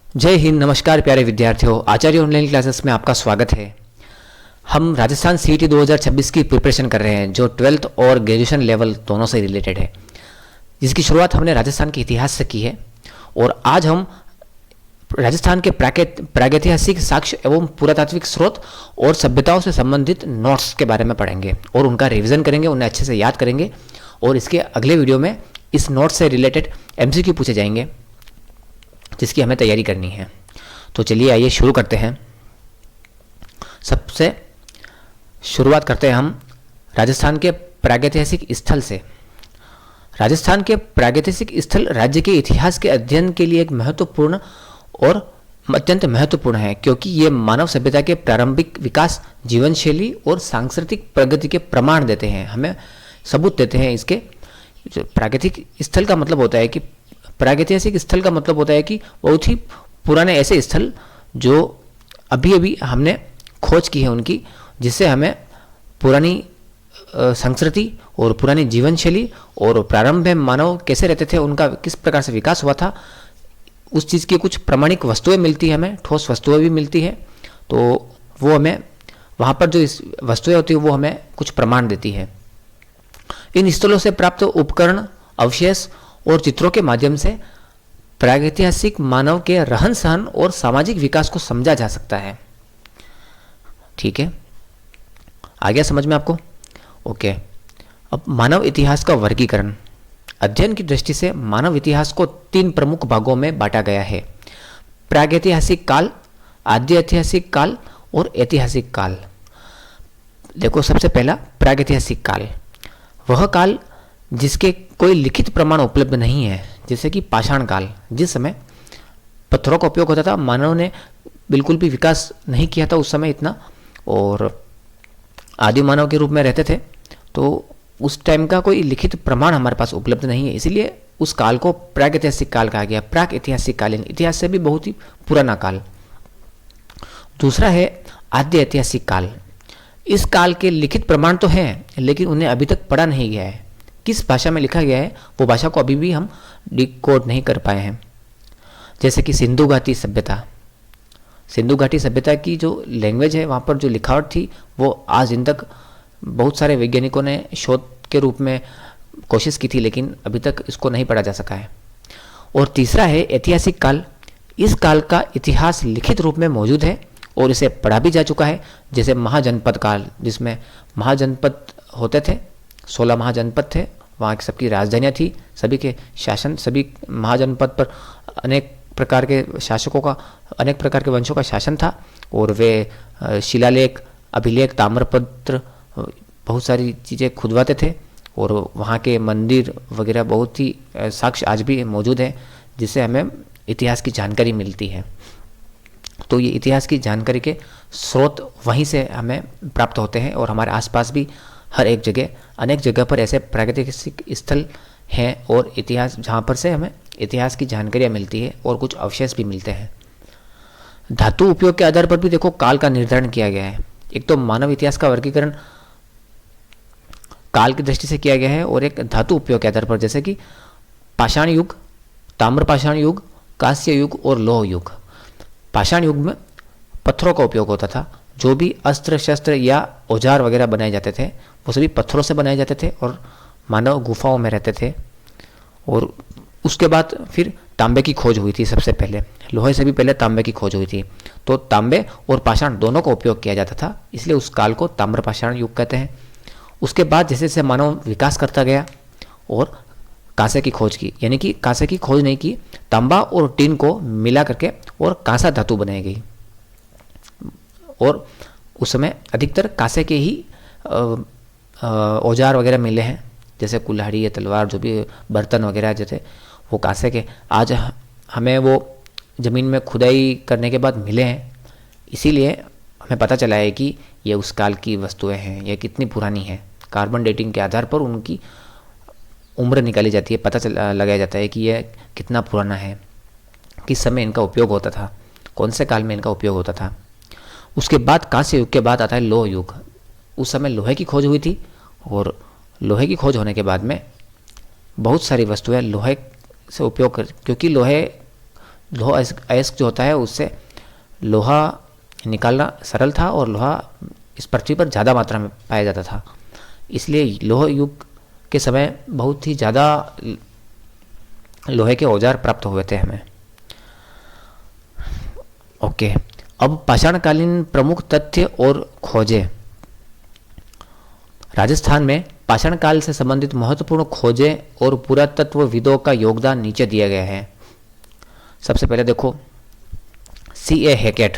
जय हिंद। नमस्कार प्यारे विद्यार्थियों, आचार्य ऑनलाइन क्लासेस में आपका स्वागत है। हम राजस्थान सीईटी 2026 की प्रिपरेशन कर रहे हैं जो 12th और ग्रेजुएशन लेवल दोनों से रिलेटेड है, जिसकी शुरुआत हमने राजस्थान के इतिहास से की है। और आज हम राजस्थान के प्रागैतिहासिक साक्ष्य एवं पुरातात्विक स्रोत और सभ्यताओं से संबंधित नोट्स के बारे में पढ़ेंगे और उनका रिवीजन करेंगे, उन्हें अच्छे से याद करेंगे। और इसके अगले वीडियो में इस नोट से रिलेटेड एमसीक्यू पूछे जाएंगे जिसकी हमें तैयारी करनी है। तो चलिए आइए शुरू करते हैं। सबसे शुरुआत करते हैं हम राजस्थान के प्रागैतिहासिक स्थल से। राजस्थान के प्रागैतिहासिक स्थल राज्य के इतिहास के अध्ययन के लिए एक महत्वपूर्ण और अत्यंत महत्वपूर्ण है, क्योंकि ये मानव सभ्यता के प्रारंभिक विकास, जीवन शैली और सांस्कृतिक प्रगति के प्रमाण देते हैं, हमें सबूत देते हैं। इसके प्रागैतिक स्थल का मतलब होता है कि प्रागैतिहासिक स्थल का मतलब होता है कि बहुत ही पुराने ऐसे स्थल जो अभी अभी हमने खोज की है उनकी, जिससे हमें पुरानी संस्कृति और पुरानी जीवन शैली और प्रारंभ में मानव कैसे रहते थे, उनका किस प्रकार से विकास हुआ था, उस चीज़ की कुछ प्रमाणिक वस्तुएं मिलती हैं, हमें ठोस वस्तुएं भी मिलती है। तो वो हमें वहाँ पर जो इस वस्तुएं होती है वो हमें कुछ प्रमाण देती है। इन स्थलों से प्राप्त उपकरण, अवशेष और चित्रों के माध्यम से प्रागैतिहासिक मानव के रहन सहन और सामाजिक विकास को समझा जा सकता है। ठीक है, आ गया समझ में आपको? ओके। अब मानव इतिहास का वर्गीकरण। अध्ययन की दृष्टि से मानव इतिहास को 3 प्रमुख भागों में बांटा गया है: प्रागैतिहासिक काल, आद्य ऐतिहासिक काल और ऐतिहासिक काल। देखो, सबसे पहला प्रागैतिहासिक काल। वह काल जिसके कोई लिखित प्रमाण उपलब्ध नहीं है, जैसे कि पाषाण काल, जिस समय पत्थरों का उपयोग होता था, मानव ने बिल्कुल भी विकास नहीं किया था उस समय इतना, और आदि मानव के रूप में रहते थे। तो उस टाइम का कोई लिखित प्रमाण हमारे पास उपलब्ध नहीं है, इसलिए उस काल को प्रागैतिहासिक काल कहा गया। प्राग ऐतिहासिक कालीन, इतिहास से भी बहुत ही पुराना काल। दूसरा है आद्य ऐतिहासिक काल। इस काल के लिखित प्रमाण तो हैं, लेकिन उन्हें अभी तक पढ़ा नहीं गया है। किस भाषा में लिखा गया है वो भाषा को अभी भी हम डिकोड नहीं कर पाए हैं। जैसे कि सिंधु घाटी सभ्यता। सिंधु घाटी सभ्यता की जो लैंग्वेज है, वहाँ पर जो लिखावट थी, वो आज दिन तक बहुत सारे वैज्ञानिकों ने शोध के रूप में कोशिश की थी, लेकिन अभी तक इसको नहीं पढ़ा जा सका है। और तीसरा है ऐतिहासिक काल। इस काल का इतिहास लिखित रूप में मौजूद है और इसे पढ़ा भी जा चुका है। जैसे महाजनपद काल, जिसमें महाजनपद होते थे, 16 महाजनपद थे, वहाँ की सबकी राजधानियाँ थी, सभी के शासन, सभी महाजनपद पर अनेक प्रकार के शासकों का, अनेक प्रकार के वंशों का शासन था। और वे शिलालेख, अभिलेख, ताम्रपत्र, बहुत सारी चीज़ें खुदवाते थे। और वहाँ के मंदिर वगैरह बहुत ही साक्ष्य आज भी मौजूद हैं, जिससे हमें इतिहास की जानकारी मिलती है। तो ये इतिहास की जानकारी के स्रोत वहीं से हमें प्राप्त होते हैं। और हमारे आसपास भी हर एक जगह, अनेक जगह पर ऐसे प्रागैतिहासिक स्थल हैं और इतिहास, जहाँ पर से हमें इतिहास की जानकारियाँ मिलती है और कुछ अवशेष भी मिलते हैं। धातु उपयोग के आधार पर भी देखो काल का निर्धारण किया गया है। एक तो मानव इतिहास का वर्गीकरण काल की दृष्टि से किया गया है, और एक धातु उपयोग के आधार पर, जैसे कि पाषाण युग, ताम्र पाषाण युग, कांस्य युग और लौह युग। पाषाण युग में पत्थरों का उपयोग होता था। जो भी अस्त्र शस्त्र या औजार वगैरह बनाए जाते थे वो सभी पत्थरों से बनाए जाते थे, और मानव गुफाओं में रहते थे। और उसके बाद फिर तांबे की खोज हुई थी सबसे पहले, लोहे से भी पहले तांबे की खोज हुई थी। तो तांबे और पाषाण दोनों का उपयोग किया जाता था, इसलिए उस काल को ताम्र पाषाण युग कहते हैं। उसके बाद जैसे जैसे मानव विकास करता गया और कांसे की खोज की, यानी कि कांसे की खोज नहीं की, तांबा और टीन को मिला करके और कांसा धातु बनाई गई। और उस समय अधिकतर कांसे के ही औजार वगैरह मिले हैं, जैसे कुल्हाड़ी या तलवार, जो भी बर्तन वगैरह जो थे वो कांसे के आज हमें वो ज़मीन में खुदाई करने के बाद मिले हैं। इसीलिए हमें पता चला है कि ये उस काल की वस्तुएं हैं, ये कितनी पुरानी है। कार्बन डेटिंग के आधार पर उनकी उम्र निकाली जाती है, पता लगाया जाता है कि यह कितना पुराना है, किस समय इनका उपयोग होता था, कौन से काल में इनका उपयोग होता था। उसके बाद कांस्य युग के बाद आता है लौह युग। उस समय लोहे की खोज हुई थी, और लोहे की खोज होने के बाद में बहुत सारी वस्तुएं लोहे से उपयोग कर, क्योंकि लोहे लोहा अयस्क जो होता है उससे लोहा निकालना सरल था और लोहा इस पृथ्वी पर ज़्यादा मात्रा में पाया जाता था, इसलिए लोह युग के समय बहुत ही ज़्यादा लोहे के औजार प्राप्त हुए थे हमें। ओके, अब पाषाणकालीन प्रमुख तथ्य और खोजें। राजस्थान में पाषाण काल से संबंधित महत्वपूर्ण खोजें और पुरातत्वविदों का योगदान नीचे दिया गया है। सबसे पहले देखो, C.A. हैकेट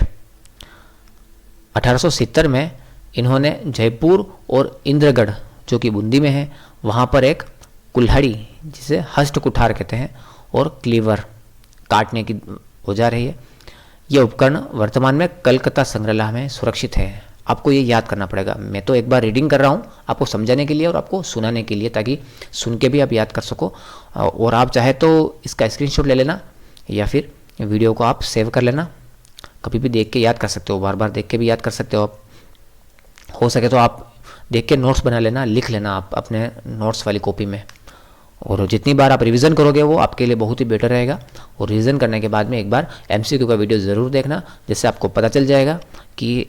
1870 में इन्होंने जयपुर और इंद्रगढ़ जो कि बूंदी में है वहाँ पर एक कुल्हाड़ी जिसे हस्त कुठार कहते हैं और क्लीवर काटने की औजार है ये उपकरण वर्तमान में कलकत्ता संग्रहालय में सुरक्षित है। आपको ये याद करना पड़ेगा। मैं तो एक बार रीडिंग कर रहा हूँ आपको समझाने के लिए और आपको सुनाने के लिए, ताकि सुन के भी आप याद कर सको। और आप चाहे तो इसका स्क्रीनशॉट ले लेना या फिर वीडियो को आप सेव कर लेना, कभी भी देख के याद कर सकते हो, बार बार देख के भी याद कर सकते हो आप। हो सके तो आप देख के नोट्स बना लेना, लिख लेना आप अपने नोट्स वाली कॉपी में, और जितनी बार आप रिवीजन करोगे वो आपके लिए बहुत ही बेटर रहेगा। और रिवीजन करने के बाद में एक बार MCQ का वीडियो ज़रूर देखना, जिससे आपको पता चल जाएगा कि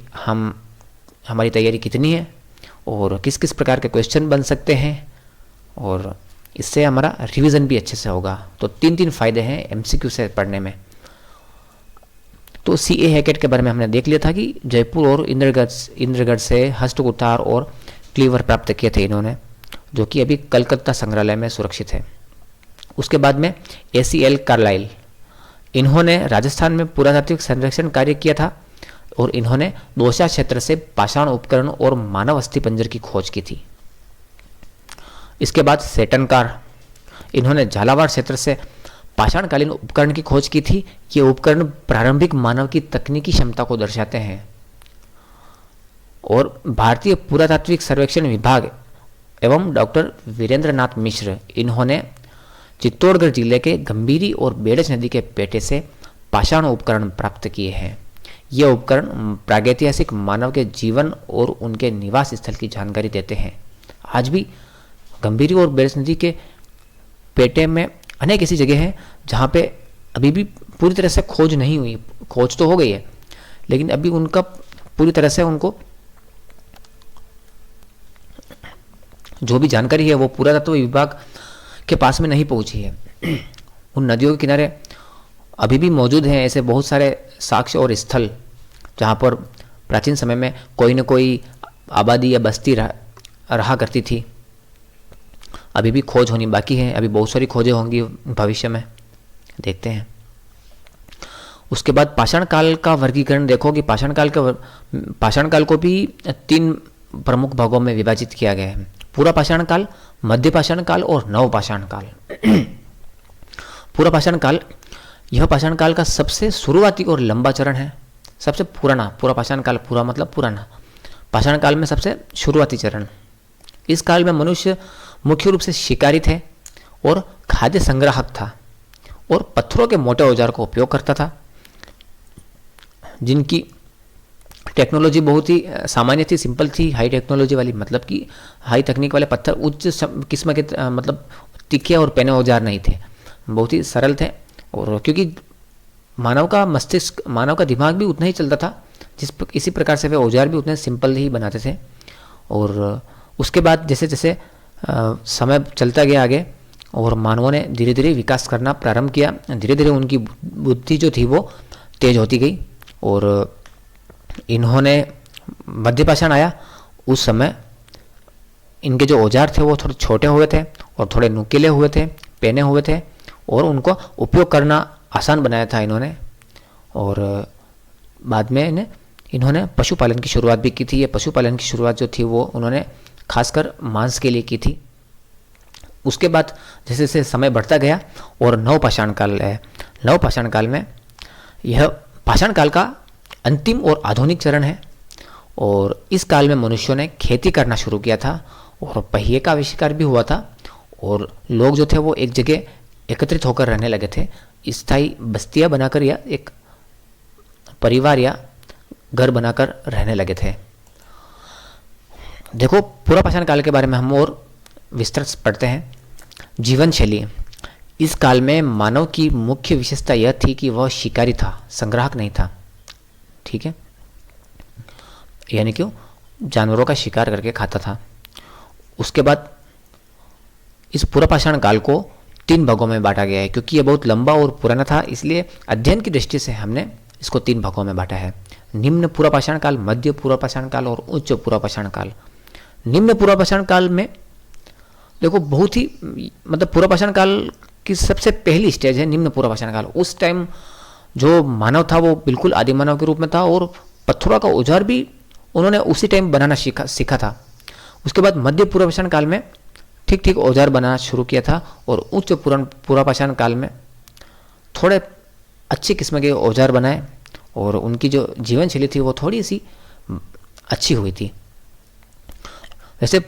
हमारी तैयारी कितनी है और किस किस प्रकार के क्वेश्चन बन सकते हैं, और इससे हमारा रिवीजन भी अच्छे से होगा। तो 3 फायदे हैं MCQ से पढ़ने में। तो C.A. हैकेट के बारे में हमने देख लिया था कि जयपुर और इंद्रगढ़ से हस्त कुठार और क्लीवर प्राप्त किए थे इन्होंने, जो कि अभी कलकत्ता संग्रहालय में सुरक्षित है। उसके बाद में A.C.L. कार्लाइल, इन्होंने राजस्थान में पुरातात्विक संरक्षण कार्य किया था और इन्होंने दोसा क्षेत्र से पाषाण उपकरण और मानव अस्थिपंजर की खोज की थी। इसके बाद सेटनकार, इन्होंने झालावाड़ क्षेत्र से पाषाणकालीन उपकरण की खोज की थी। ये उपकरण प्रारंभिक मानव की तकनीकी क्षमता को दर्शाते हैं। और भारतीय पुरातात्विक सर्वेक्षण विभाग एवं डॉक्टर वीरेंद्र नाथ मिश्र, इन्होंने चित्तौड़गढ़ जिले के गंभीरी और बेड़ज नदी के पेटे से पाषाण उपकरण प्राप्त किए हैं। ये उपकरण प्रागैतिहासिक मानव के जीवन और उनके निवास स्थल की जानकारी देते हैं। आज भी गंभीरी और बेड़ज नदी के पेटे में अनेक ऐसी जगह हैं जहाँ पे अभी भी पूरी तरह से खोज नहीं हुई। खोज तो हो गई है लेकिन अभी उनका पूरी तरह से उनको जो भी जानकारी है वो पुरातत्व विभाग के पास में नहीं पहुंची है। उन नदियों के किनारे अभी भी मौजूद हैं ऐसे बहुत सारे साक्ष्य और स्थल जहाँ पर प्राचीन समय में कोई न कोई आबादी या बस्ती रहा करती थी। अभी भी खोज होनी बाकी है, अभी बहुत सारी खोजें होंगी भविष्य में, देखते हैं। उसके बाद पाषाण काल का वर्गीकरण देखो कि पाषाण काल को भी 3 प्रमुख भागों में विभाजित किया गया है। पूरा पाषाण काल, मध्य पाषाण काल और नव पाषाण काल। पूरा पाषाण काल, यह पाषाण काल का सबसे शुरुआती और लंबा चरण है, सबसे पुराना। पूरा पाषाण काल, पूरा मतलब पुराना, पाषाण काल में सबसे शुरुआती चरण। इस काल में मनुष्य मुख्य रूप से शिकारी थे और खाद्य संग्राहक था और पत्थरों के मोटे औजार का उपयोग करता था, जिनकी टेक्नोलॉजी बहुत ही सामान्य थी, सिंपल थी, हाई टेक्नोलॉजी वाली, मतलब कि हाई तकनीक वाले पत्थर, उच्च किस्म के मतलब तीखे और पैने औजार नहीं थे, बहुत ही सरल थे। और क्योंकि मानव का मस्तिष्क, मानव का दिमाग भी उतना ही चलता था, इसी प्रकार से वे औजार भी उतने सिंपल ही बनाते थे। और उसके बाद जैसे जैसे समय चलता गया आगे और मानवों ने धीरे धीरे विकास करना प्रारंभ किया, धीरे धीरे उनकी बुद्धि जो थी वो तेज होती गई। और इन्होंने मध्य पाषाण आया, उस समय इनके जो औजार थे वो थोड़े छोटे हुए थे और थोड़े नुकीले हुए थे, पैने हुए थे, और उनको उपयोग करना आसान बनाया था इन्होंने। और बाद में इन्होंने पशुपालन की शुरुआत भी की थी। ये पशुपालन की शुरुआत जो थी वो उन्होंने खासकर मांस के लिए की थी। उसके बाद जैसे जैसे समय बढ़ता गया और नव पाषाण काल है, नव पाषाण काल में यह पाषाण काल का अंतिम और आधुनिक चरण है। और इस काल में मनुष्यों ने खेती करना शुरू किया था और पहिए का आविष्कार भी हुआ था, और लोग जो थे वो एक जगह एकत्रित होकर रहने लगे थे, स्थायी बस्तियां बनाकर या एक परिवार या घर बनाकर रहने लगे थे। देखो पूरा पाषाण काल के बारे में हम और विस्तृत पढ़ते हैं। जीवन शैली, इस काल में मानव की मुख्य विशेषता यह थी कि वह शिकारी था, संग्राहक नहीं था। ठीक है, यानी क्यों जानवरों का शिकार करके खाता था। उसके बाद इस पूर्वपाषाण काल को 3 भागों में बांटा गया है। क्योंकि यह बहुत लंबा और पुराना था, इसलिए अध्ययन की दृष्टि से हमने इसको 3 भागों में बांटा है। निम्न पूर्वपाषाण काल, मध्य पूर्वपाषाण काल और उच्च पूर्वपाषाण काल। निम्न पूर्वपाषाण काल में देखो बहुत ही मतलब पूर्वपाषाण काल की सबसे पहली स्टेज है निम्न पूर्वपाषाण काल। उस टाइम जो मानव था वो बिल्कुल आदि मानव के रूप में था और पत्थरों का औजार भी उन्होंने उसी टाइम बनाना सीखा था। उसके बाद मध्य पूर्वपाषाण काल में ठीक ठीक औजार बनाना शुरू किया था और उच्च पूर्वपाषाण काल में थोड़े अच्छी किस्म के औजार बनाए और उनकी जो जीवन शैली थी वो थोड़ी सी अच्छी हुई थी। वैसे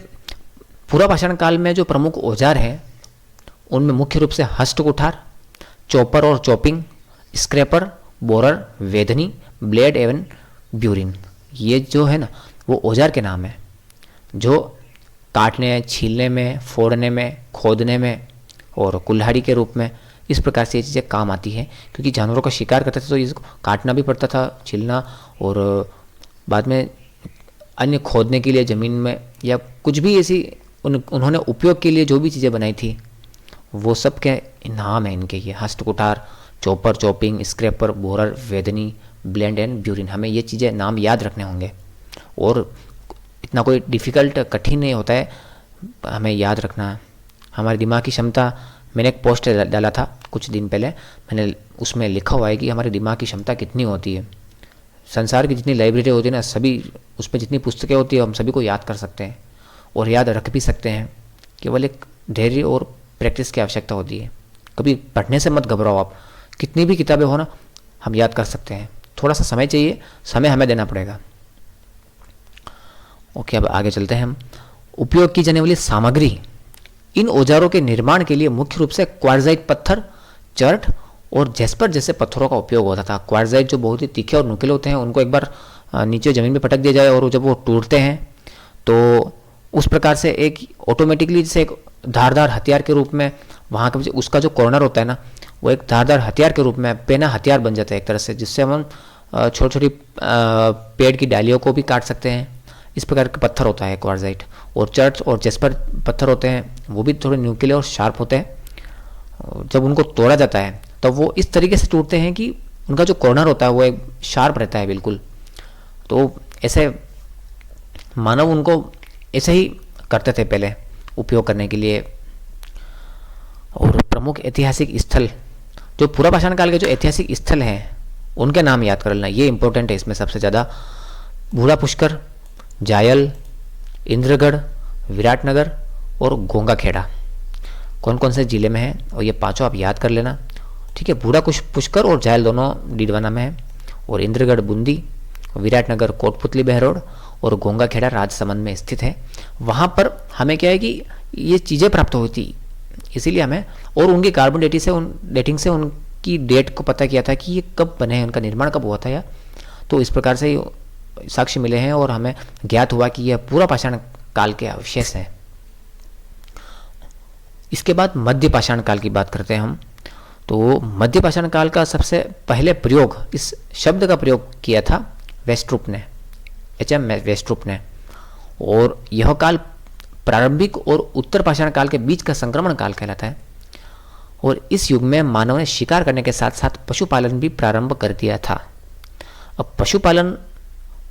पूर्वपाषाण काल में जो प्रमुख औजार हैं उनमें मुख्य रूप से हस्त कुठार, चॉपर और चॉपिंग, स्क्रैपर, बोरर, वेदनी, ब्लेड एवं ब्यूरिन, ये जो है ना वो औजार के नाम है जो काटने, छीलने में, फोड़ने में, खोदने में और कुल्हाड़ी के रूप में इस प्रकार से ये चीज़ें काम आती हैं। क्योंकि जानवरों का शिकार करते थे तो इसको काटना भी पड़ता था, छीलना, और बाद में अन्य खोदने के लिए ज़मीन में या कुछ भी ऐसी उन्होंने उपयोग के लिए जो भी चीज़ें बनाई थी वो सब के नाम है इनके। ये हस्त कुठार, चॉपर, चॉपिंग, स्क्रैपर, बोरर, वेदनी, ब्लेंड एंड ब्यूरिन, हमें ये चीज़ें नाम याद रखने होंगे और इतना कोई डिफ़िकल्ट कठिन नहीं होता है हमें याद रखना। हमारी दिमाग की क्षमता, मैंने एक पोस्ट डाला था कुछ दिन पहले, मैंने उसमें लिखा हुआ है कि हमारी दिमाग की क्षमता कितनी होती है। संसार की जितनी लाइब्रेरी होती है ना, सभी उसमें जितनी पुस्तकें होती है हम सभी को याद कर सकते हैं और याद रख भी सकते हैं। केवल एक धैर्य और प्रैक्टिस की आवश्यकता होती है। कभी पढ़ने से मत घबराओ आप, कितनी भी किताबें हो ना हम याद कर सकते हैं। थोड़ा सा समय चाहिए, समय हमें देना पड़ेगा। ओके, अब आगे चलते हैं हम। उपयोग की जाने वाली सामग्री। इन औजारों के निर्माण के लिए मुख्य रूप से क्वार्जाइट पत्थर, चर्ट और जेस्पर जैसे पत्थरों का उपयोग होता था। क्वार्जाइट जो बहुत ही तीखे और नुकीले होते हैं, उनको एक बार नीचे ज़मीन में पटक दिया जाए और जब वो टूटते हैं तो उस प्रकार से एक ऑटोमेटिकली जैसे एक धारदार हथियार के रूप में वहाँ का उसका जो कॉर्नर होता है ना वो एक धारदार हथियार के रूप में पेना हथियार बन जाता है एक तरह से, जिससे हम छोटी छोटी पेड़ की डालियों को भी काट सकते हैं। इस प्रकार का पत्थर होता है क्वार्जाइट। और चर्च और जेस्पर पत्थर होते हैं, वो भी थोड़े न्यूक्लियर और शार्प होते हैं। जब उनको तोड़ा जाता है तब वो इस तरीके से टूटते हैं कि उनका जो कॉर्नर होता है वो एक शार्प रहता है बिल्कुल। तो ऐसे मानव उनको ऐसे ही करते थे पहले उपयोग करने के लिए। और प्रमुख ऐतिहासिक स्थल, जो पूर्वपाषाण काल के जो ऐतिहासिक स्थल हैं उनके नाम याद कर लेना, ये इंपॉर्टेंट है इसमें सबसे ज़्यादा। बूढ़ा पुष्कर, जायल, इंद्रगढ़, विराटनगर और गोंगा खेड़ा कौन कौन से जिले में है, और ये पांचों आप याद कर लेना। ठीक है, बूढ़ा पुष्कर और जायल दोनों डीडवाना में है, और इंद्रगढ़ बूंदी, विराटनगर कोटपुतली बहरोड और गोंगा खेड़ा राजसमंद में स्थित है। वहाँ पर हमें क्या है कि ये चीज़ें प्राप्त हुई थी, इसीलिए हमें, और उनकी कार्बन डेटिंग से उनकी डेट को पता किया था कि ये कब बने हैं, उनका निर्माण कब हुआ था। या तो इस प्रकार से साक्ष्य मिले हैं और हमें ज्ञात हुआ कि यह पूरा पाषाण काल के अवशेष हैं। इसके बाद मध्य पाषाण काल की बात करते हैं हम। तो मध्य पाषाण काल का सबसे पहले प्रयोग, इस शब्द का प्रयोग किया था वेस्ट्रुप ने, HM वेस्ट्रुप ने। और यह काल प्रारंभिक और उत्तर पाषाण काल के बीच का संक्रमण काल कहलाता है। और इस युग में मानव ने शिकार करने के साथ साथ पशुपालन भी प्रारंभ कर दिया था। अब पशुपालन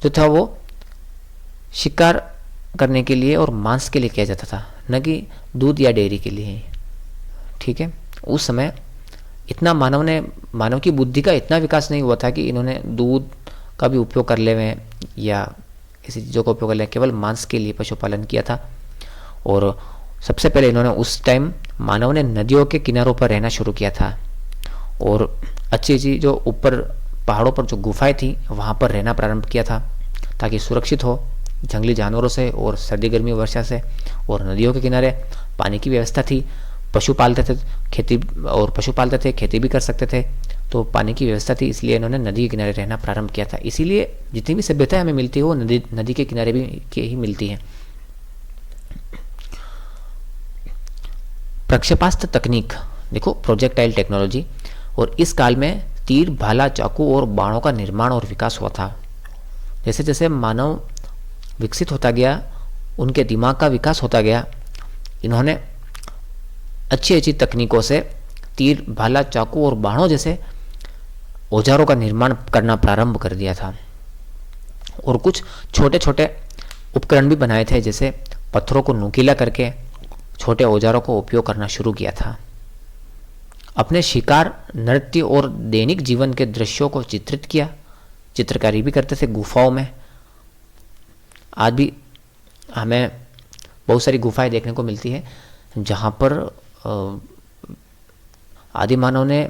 जो था वो शिकार करने के लिए और मांस के लिए किया जाता था, न कि दूध या डेयरी के लिए। ठीक है, उस समय इतना मानव की बुद्धि का इतना विकास नहीं हुआ था कि इन्होंने दूध का भी उपयोग कर ले या ऐसी चीज़ों का उपयोग कर ले, केवल मांस के लिए पशुपालन किया था। और सबसे पहले इन्होंने उस टाइम मानव ने नदियों के किनारों पर रहना शुरू किया था और अच्छी अच्छी जो ऊपर पहाड़ों पर जो गुफाएं थी वहाँ पर रहना प्रारंभ किया था ताकि सुरक्षित हो जंगली जानवरों से और सर्दी गर्मी वर्षा से। और नदियों के किनारे पानी की व्यवस्था थी, पशु पालते थे, खेती भी कर सकते थे, तो पानी की व्यवस्था थी, इसलिए इन्होंने नदी के किनारे रहना प्रारंभ किया था। इसीलिए जितनी भी सभ्यता हमें मिलती है वो नदी के किनारे भी ही मिलती है। प्रक्षेपास्त्र तकनीक, देखो प्रोजेक्टाइल टेक्नोलॉजी, और इस काल में तीर, भाला, चाकू और बाणों का निर्माण और विकास हुआ था। जैसे जैसे मानव विकसित होता गया, उनके दिमाग का विकास होता गया, इन्होंने अच्छी अच्छी तकनीकों से तीर, भाला, चाकू और बाणों जैसे औजारों का निर्माण करना प्रारंभ कर दिया था। और कुछ छोटे छोटे उपकरण भी बनाए थे, जैसे पत्थरों को नुकीला करके छोटे औजारों को उपयोग करना शुरू किया था। अपने शिकार, नृत्य और दैनिक जीवन के दृश्यों को चित्रित किया, चित्रकारी भी करते थे गुफाओं में। आज भी हमें बहुत सारी गुफाएं देखने को मिलती है जहाँ पर आदि मानव ने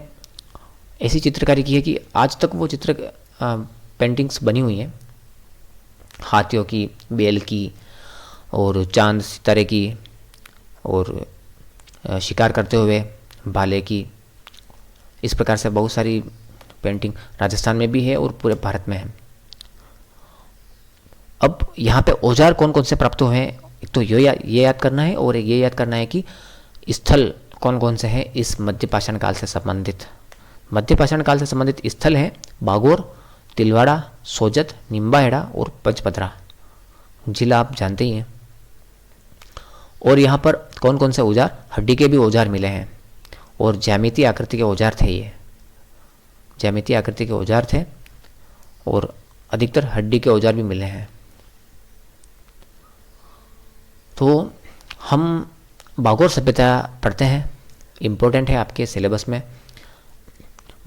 ऐसी चित्रकारी की है कि आज तक वो पेंटिंग्स बनी हुई हैं, हाथियों की, बैल की और चांद सितारे की, और शिकार करते हुए भाले की। इस प्रकार से बहुत सारी पेंटिंग राजस्थान में भी है और पूरे भारत में है। अब यहाँ पे औजार कौन कौन से प्राप्त हुए हैं, एक तो ये याद करना है, और ये याद करना है कि स्थल कौन कौन से हैं इस मध्यपाषाण काल से संबंधित। मध्यपाषाण काल से संबंधित स्थल हैं बागोर, तिलवाड़ा, सोजत, निम्बाहेड़ा और पचपदरा। जिला आप जानते ही हैं। और यहाँ पर कौन कौन से औजार, हड्डी के भी औजार मिले हैं, और ज्यामितीय आकृति के औजार थे। ये ज्यामितीय आकृति के औजार थे और अधिकतर हड्डी के औजार भी मिले हैं। तो हम बागोर सभ्यता पढ़ते हैं, इम्पोर्टेंट है आपके सिलेबस में।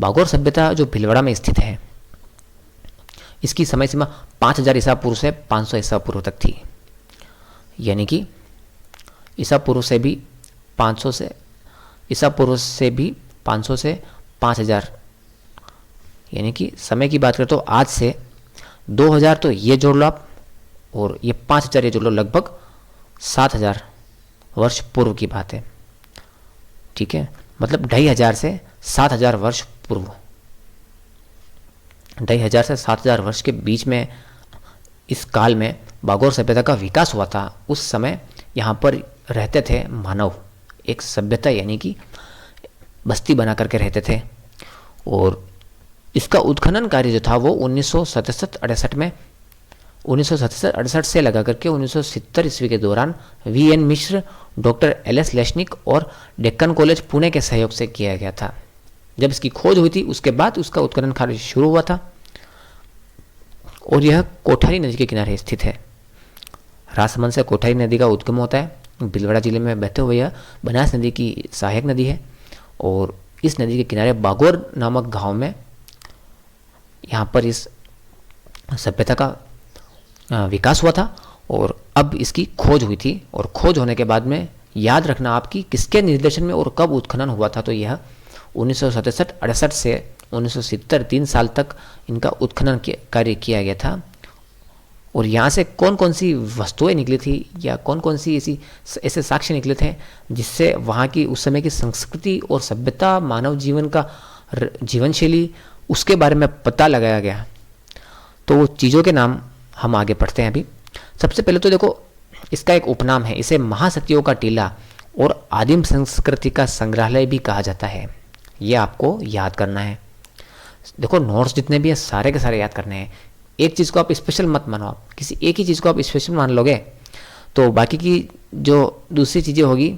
बागोर सभ्यता जो भीलवाड़ा में स्थित है, इसकी समय सीमा 5000 ईसा पूर्व से 500 ईसा पूर्व तक थी। यानी कि ईसा पूर्व से भी 500 से ईसा पूर्व से भी 500 से 5000, यानी कि समय की बात करें तो आज से 2000 तो ये जोड़ लो आप, और ये 5000 ये जोड़ लो, लगभग 7000 वर्ष पूर्व की बात है। ठीक है, मतलब 2500 से 7000 वर्ष पूर्व, 2500 से 7000 वर्ष के बीच में इस काल में बागोर सभ्यता का विकास हुआ था। उस समय यहाँ पर रहते थे मानव, एक सभ्यता यानी कि बस्ती बना करके रहते थे। और इसका उत्खनन कार्य जो था वो 1967-68 में 1967-68 से लगा करके 1970 ईस्वी के दौरान वी.एन. मिश्र, डॉक्टर एल.एस. लेशनिक और डेक्कन कॉलेज पुणे के सहयोग से किया गया था। जब इसकी खोज हुई थी उसके बाद उसका उत्खनन कार्य शुरू हुआ था। और यह कोठारी नदी के किनारे स्थित है। राजसमंद से कोठारी नदी का उद्गम होता है। भीलवाड़ा जिले में बहते हुए यह बनास नदी की सहायक नदी है। और इस नदी के किनारे बागोर नामक गांव में यहाँ पर इस सभ्यता का विकास हुआ था। और अब इसकी खोज हुई थी, और खोज होने के बाद में याद रखना आपकी किसके निर्देशन में और कब उत्खनन हुआ था, तो यह 1967-68 से 1970 3 साल तक इनका उत्खनन कार्य किया गया था। और यहाँ से कौन कौन सी वस्तुएं निकली थी या कौन कौन सी ऐसे साक्ष्य निकले थे जिससे वहाँ की उस समय की संस्कृति और सभ्यता, मानव जीवन का जीवन शैली, उसके बारे में पता लगाया गया। तो वो चीज़ों के नाम हम आगे पढ़ते हैं अभी। सबसे पहले तो देखो, इसका एक उपनाम है, इसे महासतियों का टीला और आदिम संस्कृति का संग्रहालय भी कहा जाता है। ये आपको याद करना है। देखो नोट्स जितने भी हैं सारे के सारे याद करने हैं। एक चीज़ को आप स्पेशल मत मानो, आप किसी एक ही चीज़ को आप स्पेशल मान लोगे तो बाकी की जो दूसरी चीज़ें होगी,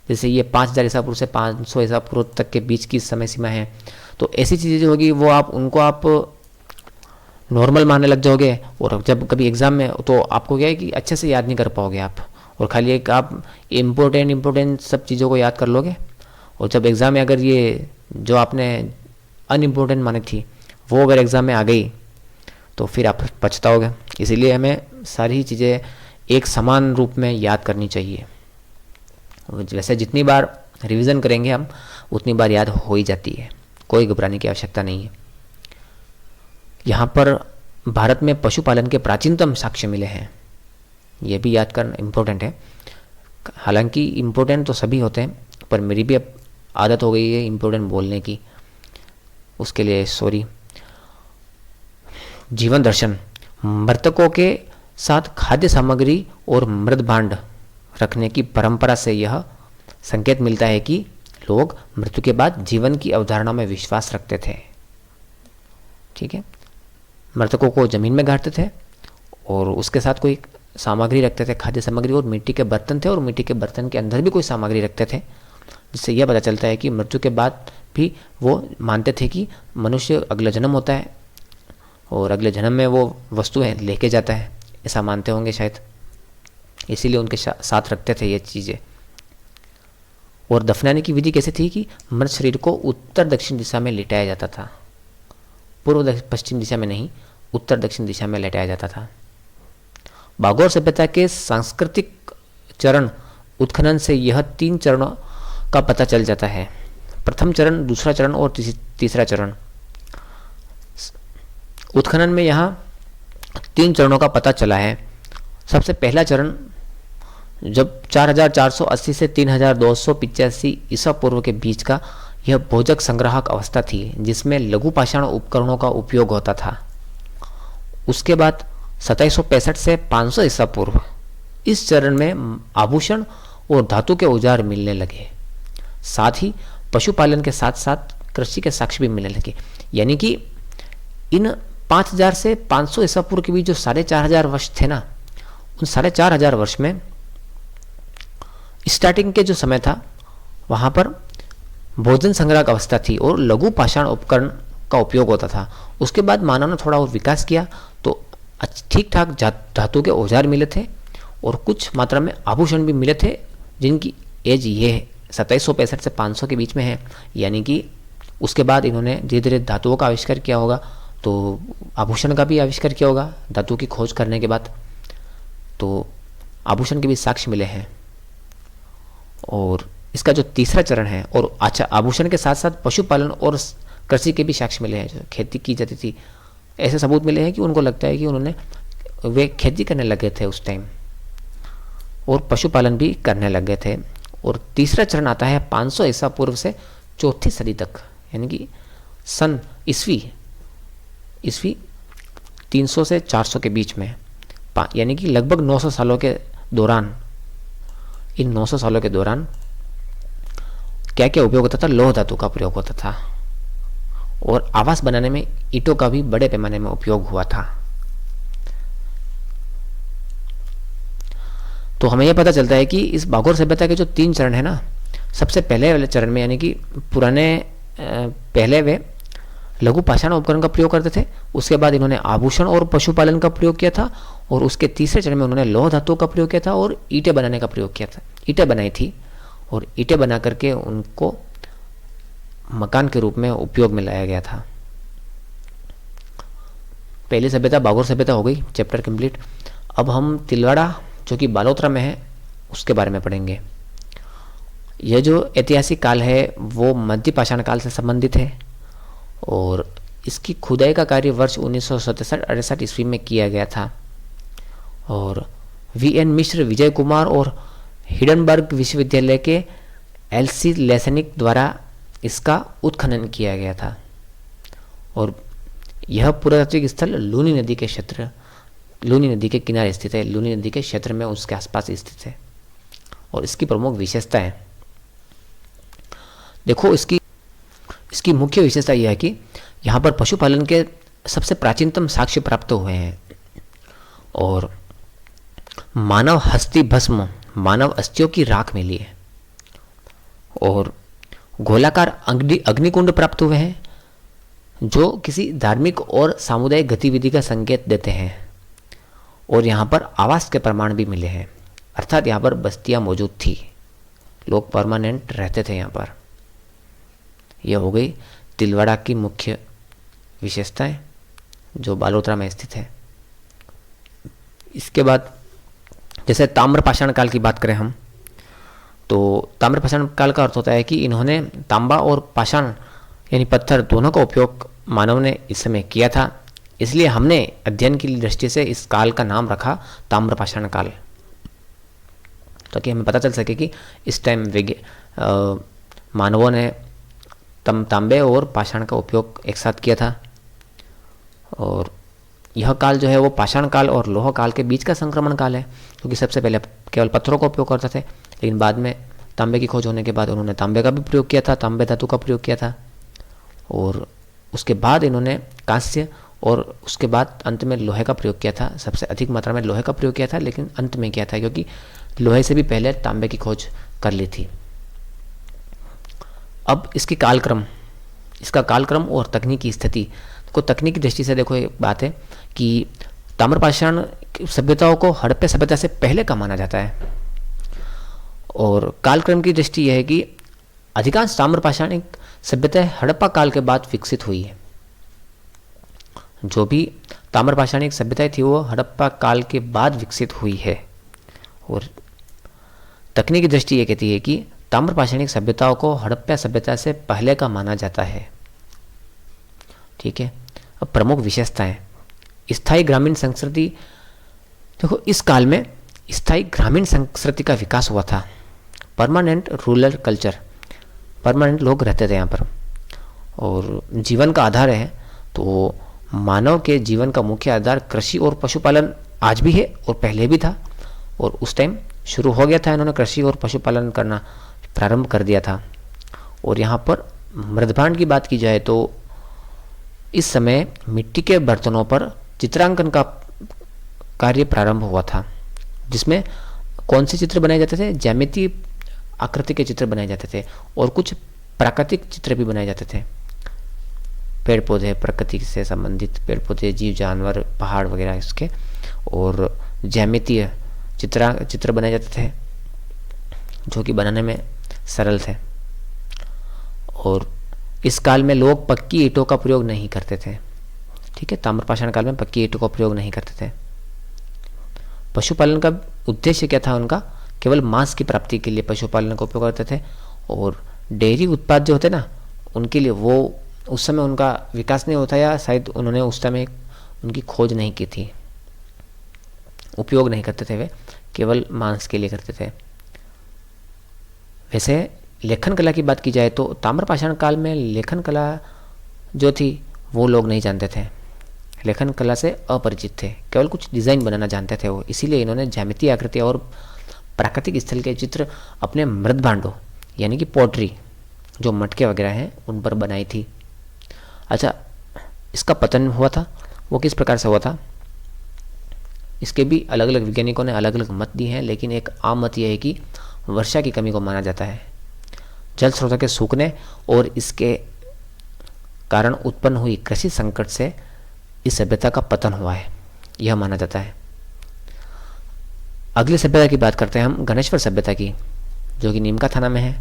जैसे ये 5000 ईसा पूर्व से 500 ईसा पूर्व तक के बीच की समय सीमा है, तो ऐसी चीज़ें जो होगी वो उनको आप नॉर्मल मानने लग जाओगे। और जब कभी एग्ज़ाम में तो आपको क्या है कि अच्छे से याद नहीं कर पाओगे आप, और खाली एक आप इम्पोर्टेंट सब चीज़ों को याद कर लोगे। और जब एग्ज़ाम में अगर ये जो आपने अनइम्पोर्टेंट मानी थी वो अगर एग्ज़ाम में आ गई तो फिर आप पछताओगे। इसीलिए हमें सारी चीज़ें एक समान रूप में याद करनी चाहिए। वैसे जितनी बार रिवीजन करेंगे हम उतनी बार याद हो ही जाती है, कोई घबराने की आवश्यकता नहीं है। यहाँ पर भारत में पशुपालन के प्राचीनतम साक्ष्य मिले हैं, ये भी याद करना इम्पोर्टेंट है। हालांकि इम्पोर्टेंट तो सभी होते हैं, पर मेरी भी अब आदत हो गई है इम्पोर्टेंट बोलने की, उसके लिए सॉरी। जीवन दर्शन, मृतकों के साथ खाद्य सामग्री और मृत भांड रखने की परंपरा से यह संकेत मिलता है कि लोग मृत्यु के बाद जीवन की अवधारणा में विश्वास रखते थे। ठीक है, मृतकों को जमीन में गाड़ते थे और उसके साथ कोई सामग्री रखते थे, खाद्य सामग्री, और मिट्टी के बर्तन थे और मिट्टी के बर्तन के अंदर भी कोई सामग्री रखते थे, जिससे यह पता चलता है कि मृत्यु के बाद भी वो मानते थे कि मनुष्य अगला जन्म होता है और अगले जन्म में वो वस्तुएं लेके जाता है, ऐसा मानते होंगे शायद, इसीलिए उनके साथ रखते थे ये चीज़ें। और दफनाने की विधि कैसे थी कि मृत शरीर को उत्तर दक्षिण दिशा में लिटाया जाता था, पूर्व पश्चिम दिशा में नहीं, उत्तर दक्षिण दिशा में लिटाया जाता था। बागौर सभ्यता के सांस्कृतिक चरण उत्खनन से यह 3 चरणों का पता चल जाता है। प्रथम चरण, दूसरा चरण और तीसरा चरण। उत्खनन में यहाँ 3 चरणों का पता चला है। सबसे पहला चरण जब 4480 से 3285 ईसा पूर्व के बीच का यह भोजक संग्राहक अवस्था थी, जिसमें लघु पाषाण उपकरणों का उपयोग होता था। उसके बाद 2765 से 500 ईसा पूर्व इस चरण में आभूषण और धातु के औजार मिलने लगे। साथ ही पशुपालन के साथ साथ कृषि के साक्ष्य भी मिलने लगे। यानी कि इन 5000 से 500 ईसा पूर्व के बीच जो 4500 वर्ष थे ना, उन 4500 वर्ष में स्टार्टिंग के जो समय था वहाँ पर भोजन संग्रह अवस्था थी और लघु पाषाण उपकरण का उपयोग होता था। उसके बाद मानव ने थोड़ा और विकास किया तो ठीक ठाक धातु के औजार मिले थे और कुछ मात्रा में आभूषण भी मिले थे, जिनकी एज ये 2765 से 500 के बीच में है। यानी कि उसके बाद इन्होंने धीरे धीरे धातुओं का आविष्कार किया होगा, तो आभूषण का भी आविष्कार किया होगा धातु की खोज करने के बाद, तो आभूषण के भी साक्ष्य मिले हैं। और इसका जो तीसरा चरण है, और अच्छा आभूषण के साथ साथ पशुपालन और कृषि के भी साक्ष्य मिले हैं, जो खेती की जाती थी, ऐसे सबूत मिले हैं कि उनको लगता है कि वे खेती करने लगे थे उस टाइम और पशुपालन भी करने लगे थे। और तीसरा चरण आता है 500 ईसा पूर्व से 4वीं सदी तक, यानी कि सन ईस्वी 300 से 400 के बीच में, यानी कि लगभग 900 सालों के दौरान, इन 900 सालों के दौरान क्या क्या उपयोग होता था? लौह धातु का प्रयोग होता था और आवास बनाने में ईंटों का भी बड़े पैमाने में उपयोग हुआ था। तो हमें यह पता चलता है कि इस बागौर सभ्यता के जो 3 चरण है ना, सबसे पहले वाले चरण में यानी कि पहले वे लघु पाषाण उपकरण का प्रयोग करते थे, उसके बाद इन्होंने आभूषण और पशुपालन का प्रयोग किया था, और उसके तीसरे चरण में उन्होंने लौह धातु का प्रयोग किया था और ईंटें बनाने का प्रयोग किया था। ईंटें बनाई थी और ईंटें बना करके उनको मकान के रूप में उपयोग में लाया गया था। पहली सभ्यता बागौर सभ्यता हो गई, चैप्टर कंप्लीट। अब हम तिलवाड़ा जो कि बालोतरा में है उसके बारे में पढ़ेंगे। यह जो ऐतिहासिक काल है वो मध्य पाषाण काल से संबंधित है और इसकी खुदाई का कार्य वर्ष 1967-68 ईस्वी में किया गया था और वीएन मिश्र, विजय कुमार और हिडनबर्ग विश्वविद्यालय के एलसी लेसनिक द्वारा इसका उत्खनन किया गया था। और यह पुरातात्विक स्थल लूनी नदी के क्षेत्र, लूनी नदी के किनारे स्थित है, लूनी नदी के क्षेत्र में उसके आसपास स्थित है। और इसकी प्रमुख विशेषता है, देखो इसकी मुख्य विशेषता यह है कि यहाँ पर पशुपालन के सबसे प्राचीनतम साक्ष्य प्राप्त हुए हैं और मानव हस्ती भस्म, मानव अस्थियों की राख मिली है और गोलाकार अग्निकुंड प्राप्त हुए हैं जो किसी धार्मिक और सामुदायिक गतिविधि का संकेत देते हैं। और यहाँ पर आवास के प्रमाण भी मिले हैं, अर्थात यहाँ पर बस्तियाँ मौजूद थी, लोग परमानेंट रहते थे यहाँ पर। यह हो गई तिलवाड़ा की मुख्य विशेषताएं जो बालोतरा में स्थित है। इसके बाद जैसे ताम्रपाषाण काल की बात करें हम, तो ताम्रपाषाण काल का अर्थ होता है कि इन्होंने तांबा और पाषाण यानी पत्थर दोनों का उपयोग मानव ने इस समय किया था, इसलिए हमने अध्ययन की दृष्टि से इस काल का नाम रखा ताम्रपाषाण काल, ताकि हमें पता चल सके कि इस टाइम मानवों ने तांबे और पाषाण का उपयोग एक साथ किया था। और यह काल जो है वो पाषाण काल और लोह काल के बीच का संक्रमण काल है, क्योंकि सबसे पहले केवल पत्थरों का उपयोग करते थे, लेकिन बाद में तांबे की खोज होने के बाद उन्होंने तांबे का भी प्रयोग किया था, तांबे धातु का प्रयोग किया था, और उसके बाद इन्होंने कांस्य और उसके बाद अंत में लोहे का प्रयोग किया था। सबसे अधिक मात्रा में लोहे का प्रयोग किया था, लेकिन अंत में किया था क्योंकि लोहे से भी पहले तांबे की खोज कर ली थी। अब इसका कालक्रम और तकनीकी स्थिति को तकनीकी दृष्टि से देखो, एक बात है कि ताम्रपाषाण सभ्यताओं को हड़प्पा सभ्यता से पहले का माना जाता है, और कालक्रम की दृष्टि यह है कि अधिकांश ताम्रपाषाणिक सभ्यताएं हड़प्पा काल के बाद विकसित हुई है। जो भी ताम्रपाषाणिक सभ्यताएं थी वो हड़प्पा काल के बाद विकसित हुई है। और तकनीकी दृष्टि ये कहती है कि ताम्रपाषाणिक सभ्यताओं को हड़प्पा सभ्यता से पहले का माना जाता है। ठीक है। अब प्रमुख विशेषताएं, स्थायी ग्रामीण संस्कृति। देखो, इस काल में स्थायी ग्रामीण संस्कृति का विकास हुआ था। परमानेंट रूरल कल्चर, परमानेंट लोग रहते थे यहाँ पर, और जीवन का आधार है तो मानव के जीवन का मुख्य आधार कृषि और पशुपालन आज भी है और पहले भी था, और उस टाइम शुरू हो गया था, इन्होंने कृषि और पशुपालन करना प्रारंभ कर दिया था। और यहाँ पर मृदभांड की बात की जाए तो इस समय मिट्टी के बर्तनों पर चित्रांकन का कार्य प्रारंभ हुआ था, जिसमें कौन से चित्र बनाए जाते थे? ज्यामितीय आकृति के चित्र बनाए जाते थे, और कुछ प्राकृतिक चित्र भी बनाए जाते थे। पेड़ पौधे, प्रकृति से संबंधित पेड़ पौधे, जीव जानवर, पहाड़ वगैरह इसके, और ज्यामितीय चित्र बनाए जाते थे जो कि बनाने में सरल थे। और इस काल में लोग पक्की ईंटों का प्रयोग नहीं करते थे। ठीक है, ताम्रपाषाण काल में पक्की ईंटों का प्रयोग नहीं करते थे। पशुपालन का उद्देश्य क्या था उनका? केवल मांस की प्राप्ति के लिए पशुपालन का उपयोग करते थे, और डेयरी उत्पाद जो होते ना उनके लिए वो उस समय उनका विकास नहीं होता, या शायद उन्होंने उस समय उनकी खोज नहीं की थी, उपयोग नहीं करते थे, वे केवल मांस के लिए करते थे। वैसे लेखन कला की बात की जाए तो ताम्रपाषाण काल में लेखन कला जो थी वो लोग नहीं जानते थे, लेखन कला से अपरिचित थे, केवल कुछ डिज़ाइन बनाना जानते थे वो। इसीलिए इन्होंने ज्यामितीय आकृति और प्राकृतिक स्थल के चित्र अपने मृदभांडों यानी कि पोट्री, जो मटके वगैरह हैं, उन पर बनाई थी। अच्छा, इसका पतन हुआ था वो किस प्रकार से हुआ था? इसके भी अलग अलग वैज्ञानिकों ने अलग अलग मत दिए हैं, लेकिन एक आम मत यह है कि वर्षा की कमी को माना जाता है। जल स्रोतों के सूखने और इसके कारण उत्पन्न हुई कृषि संकट से इस सभ्यता का पतन हुआ है, यह माना जाता है। अगली सभ्यता की बात करते हैं हम, गणेश्वर सभ्यता की, जो कि नीमका थाना में है।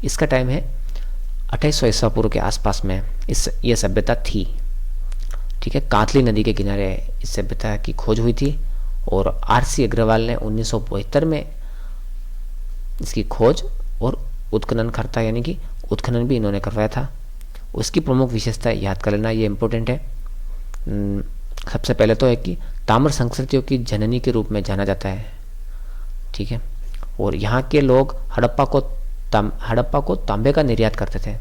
इसका टाइम है 2800 ईसा पूर्व के आसपास में यह सभ्यता थी। ठीक है, कातली नदी के किनारे इस सभ्यता की खोज हुई थी, और आरसी अग्रवाल ने 1972 में इसकी खोज और उत्खनन करता, यानी कि उत्खनन भी इन्होंने करवाया था। उसकी प्रमुख विशेषता याद कर लेना, ये इम्पोर्टेंट है। सबसे पहले तो है कि ताम्र संस्कृतियों की जननी के रूप में जाना जाता है। ठीक है, और यहाँ के लोग हड़प्पा को तांबे का निर्यात करते थे।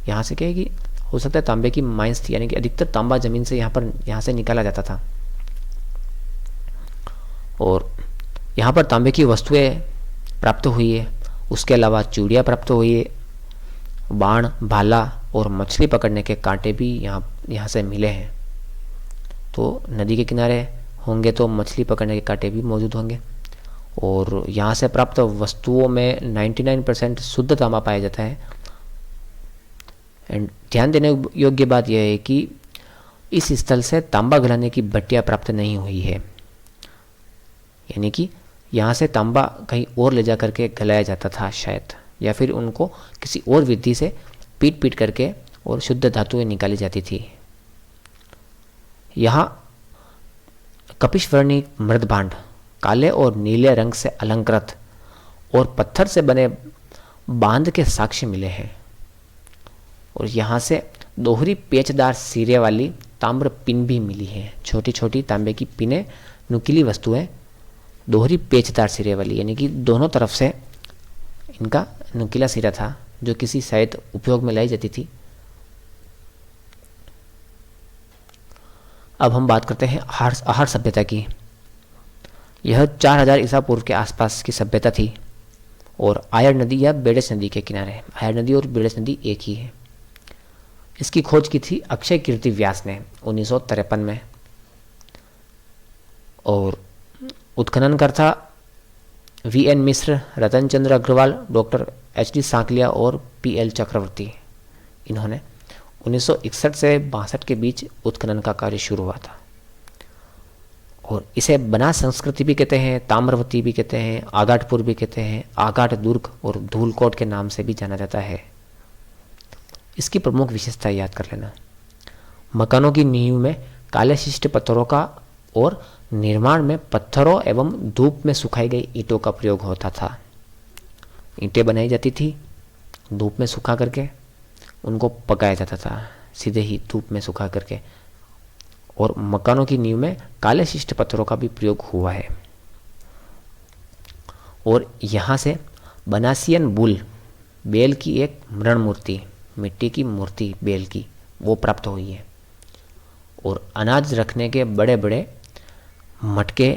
यहाँ से क्या है कि हो सकता है तांबे की माइंस थी, यानी कि अधिकतर तांबा जमीन से यहाँ से निकाला जाता था, और यहाँ पर तांबे की वस्तुएं प्राप्त हुई है। उसके अलावा चूड़ियाँ प्राप्त हुई है, बाण, भाला और मछली पकड़ने के कांटे भी यहाँ से मिले हैं। तो नदी के किनारे होंगे तो मछली पकड़ने के कांटे भी मौजूद होंगे, और यहाँ से प्राप्त वस्तुओं में 99% शुद्ध तांबा पाया जाता है। एंड ध्यान देने योग्य बात यह है कि इस स्थल से तांबा गलाने की भट्टियाँ प्राप्त नहीं हुई है, यानी कि यहाँ से तांबा कहीं और ले जा करके गलाया जाता था शायद, या फिर उनको किसी और विधि से पीट करके और शुद्ध धातुएं निकाली जाती थी। यहाँ कपिशवर्णी मृदभांड काले और नीले रंग से अलंकृत और पत्थर से बने बांध के साक्ष्य मिले हैं, और यहाँ से दोहरी पेचदार सिरे वाली ताम्र पिन भी मिली है। छोटी छोटी तांबे की पिनें, नुकीली वस्तुएं, दोहरी पेचदार सिरे वाली, यानी कि दोनों तरफ से इनका नुकीला सिरा था जो किसी शायद उपयोग में लाई जाती थी। अब हम बात करते हैं आहार सभ्यता की। यह 4000 ईसा पूर्व के आसपास की सभ्यता थी, और आयर नदी या बेडस नदी के किनारे। आयर नदी और बेडस नदी एक ही है। इसकी खोज की थी अक्षय कीर्ति व्यास ने 1953 में, और उत्खननकर्ता VN मिश्र, रतन चंद्र अग्रवाल, डॉक्टर HD सांकलिया और PL चक्रवर्ती। इन्होंने 1961 से 62 के बीच उत्खनन का कार्य शुरू हुआ था। और इसे बनास संस्कृति भी कहते हैं, ताम्रवती भी कहते हैं, आगाटपुर भी कहते हैं, आगाट दुर्ग और धूलकोट के नाम से भी जाना जाता है। इसकी प्रमुख विशेषता याद कर लेना। मकानों की नींव में काले शिष्ट पत्थरों का और निर्माण में पत्थरों एवं धूप में सुखाई गई ईंटों का प्रयोग होता था। ईंटें बनाई जाती थी, धूप में सुखा करके उनको पकाया जाता था, सीधे ही धूप में सुखा करके। और मकानों की नींव में काले शिष्ट पत्थरों का भी प्रयोग हुआ है। और यहाँ से बनासियन बुल, बेल की एक मृण मूर्ति, मिट्टी की मूर्ति बेल की, वो प्राप्त हुई है। और अनाज रखने के बड़े बड़े मटके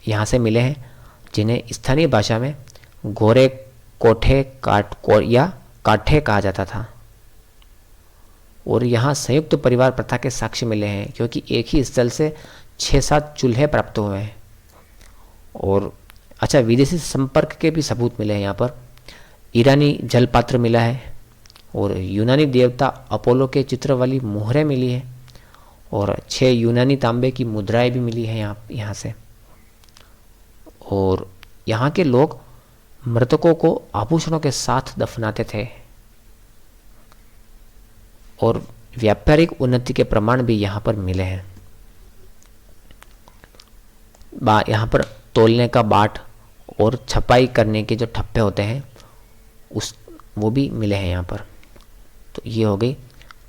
यहाँ से मिले हैं, जिन्हें स्थानीय भाषा में गोरे कोठे या काठे कहा जाता था। और यहाँ संयुक्त परिवार प्रथा के साक्ष्य मिले हैं, क्योंकि एक ही स्थल से 6-7 चूल्हे प्राप्त हुए हैं। और अच्छा, विदेशी संपर्क के भी सबूत मिले हैं यहाँ पर। ईरानी जलपात्र मिला है, और यूनानी देवता अपोलो के चित्र वाली मोहरें मिली है, और 6 यूनानी तांबे की मुद्राएं भी मिली हैं यहाँ से। और यहाँ के लोग मृतकों को आभूषणों के साथ दफनाते थे। और व्यापारिक उन्नति के प्रमाण भी यहाँ पर मिले हैं। यहाँ पर तोलने का बाट और छपाई करने के जो ठप्पे होते हैं वो भी मिले हैं यहाँ पर। तो ये हो गई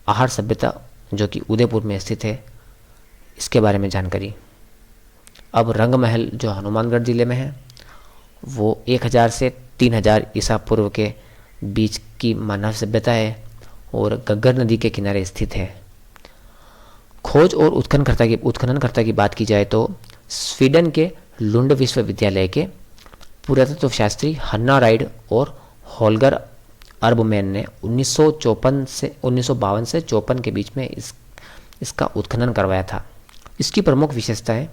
आहार सभ्यता, जो कि उदयपुर में स्थित है, इसके बारे में जानकारी। अब रंग महल जो हनुमानगढ़ जिले में है, वो 1000 से 3000 ईसा पूर्व के बीच की मानव सभ्यता है और गग्गर नदी के किनारे स्थित है। खोज और उत्खननकर्ता की बात की जाए तो स्वीडन के लुंड विश्वविद्यालय के पुरातत्व शास्त्री हन्ना राइड और होल्गर अर्बमैन ने 1952 से 54 के बीच में इसका उत्खनन करवाया था। इसकी प्रमुख विशेषता है,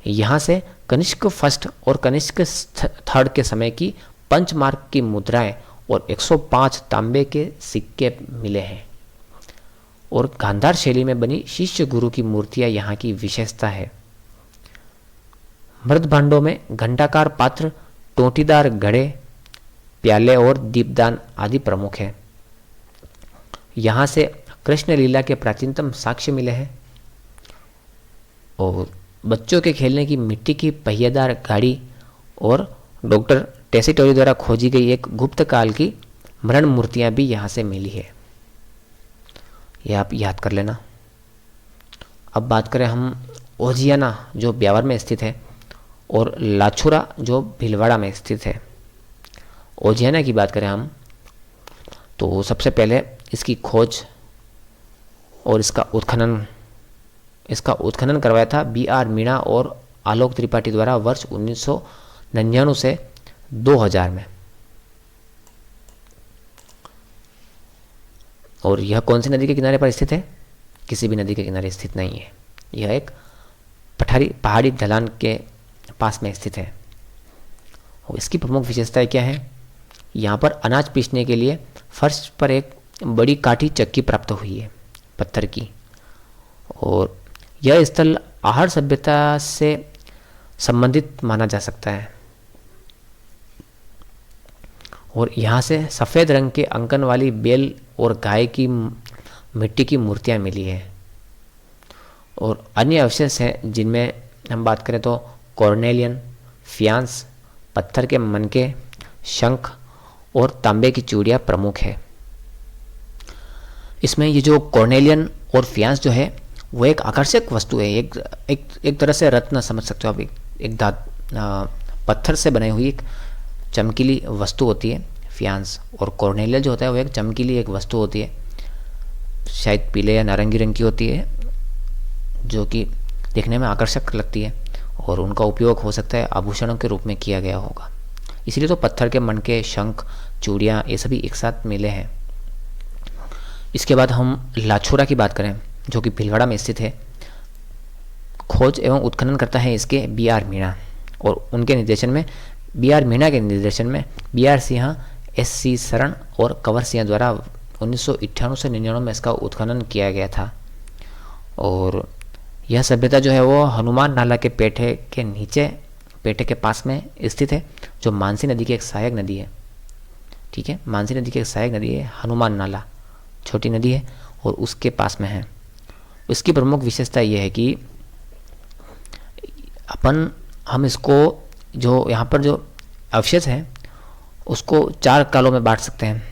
यहाँ से कनिष्क फर्स्ट और कनिष्क थर्ड के समय की पंचमार्क की मुद्राएं और 105 तांबे के सिक्के मिले हैं। और गांधार शैली में बनी शिष्य गुरु की मूर्तियां यहाँ की विशेषता है। मृत भांडों में घंटाकार पात्र, टोंटीदार घड़े, प्याले और दीपदान आदि प्रमुख है। यहाँ से कृष्ण लीला के प्राचीनतम साक्ष्य मिले हैं। और बच्चों के खेलने की मिट्टी की पहिएदार गाड़ी और डॉक्टर टेसिटोरी द्वारा खोजी गई एक गुप्त काल की मृण मूर्तियां भी यहाँ से मिली है। यह आप याद कर लेना। अब बात करें हम ओजियाना, जो ब्यावर में स्थित है, और लाछुरा, जो भीलवाड़ा में स्थित है। ओजियाना की बात करें हम तो सबसे पहले इसकी खोज और इसका उत्खनन करवाया था BR मीणा और आलोक त्रिपाठी द्वारा वर्ष 1999 से 2000 में। और यह कौन सी नदी के किनारे पर स्थित है? किसी भी नदी के किनारे स्थित नहीं है। यह एक पहाड़ी ढलान के पास में स्थित है। और इसकी प्रमुख विशेषताएं क्या है? यहाँ पर अनाज पीसने के लिए फर्श पर एक बड़ी काठी चक्की प्राप्त हुई है, पत्थर की। और यह स्थल आहार सभ्यता से संबंधित माना जा सकता है। और यहाँ से सफ़ेद रंग के अंकन वाली बेल और गाय की मिट्टी की मूर्तियाँ मिली है। और अन्य अवशेष हैं जिनमें हम बात करें तो कॉर्नेलियन, फियांस, पत्थर के मनके, शंख और तांबे की चूड़ियाँ प्रमुख है। इसमें ये जो कॉर्नेलियन और फियांस जो है वो एक आकर्षक वस्तु है, एक तरह से रत्न समझ सकते हो आप। एक पत्थर से बनाई हुई एक चमकीली वस्तु होती है फियांस, और कॉर्नेलिया जो होता है वो एक चमकीली एक वस्तु होती है, शायद पीले या नारंगी रंग की होती है, जो कि देखने में आकर्षक लगती है। और उनका उपयोग हो सकता है आभूषणों के रूप में किया गया होगा। इसीलिए तो पत्थर के मणके, शंख, चूड़ियाँ ये सभी एक साथ मिले हैं। इसके बाद हम लाछोरा की बात करें, जो कि भीलवाड़ा में स्थित है। खोज एवं उत्खनन करता है इसके बी.आर. मीणा, और उनके निर्देशन में बी.आर. मीणा के निर्देशन में बी.आर. सिंह, एस.सी. शरण और कंवर सिंह द्वारा 1998 से 99 में इसका उत्खनन किया गया था। और यह सभ्यता जो है वो हनुमान नाला के पेटे के नीचे, पेटे के पास में स्थित है, जो मानसी नदी की एक सहायक नदी है। ठीक है, मानसी नदी की एक सहायक नदी है हनुमान नाला, छोटी नदी है और उसके पास में है। इसकी प्रमुख विशेषता यह है कि हम इसको, जो यहाँ पर जो अवशेष हैं उसको 4 कालों में बांट सकते हैं: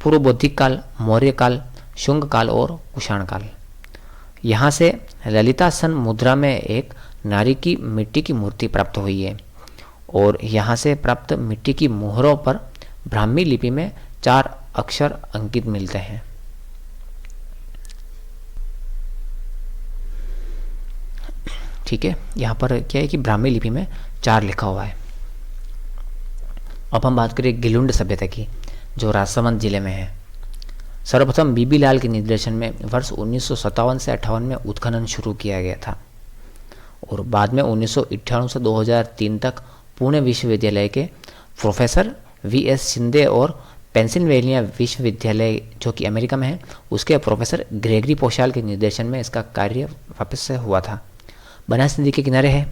पूर्व बौद्धिक काल, मौर्य काल, शुंग काल और कुषाण काल। यहाँ से ललितासन मुद्रा में एक नारी की मिट्टी की मूर्ति प्राप्त हुई है, और यहाँ से प्राप्त मिट्टी की मोहरों पर ब्राह्मी लिपि में 4 अक्षर अंकित मिलते हैं। ठीक है, यहाँ पर क्या है कि ब्राह्मी लिपि में 4 लिखा हुआ है। अब हम बात करें गिलुंड सभ्यता की, जो राजसमंद जिले में है। सर्वप्रथम बीबी लाल के निर्देशन में वर्ष 1957 से 58 में उत्खनन शुरू किया गया था, और बाद में 1998 से 2003 तक पुणे विश्वविद्यालय के प्रोफेसर V.S. शिंदे और पेंसिल्वेनिया विश्वविद्यालय, जो कि अमेरिका में है, उसके प्रोफेसर ग्रेगरी पोशाल के निर्देशन में इसका कार्य वापस से हुआ था। बनास नदी के किनारे है,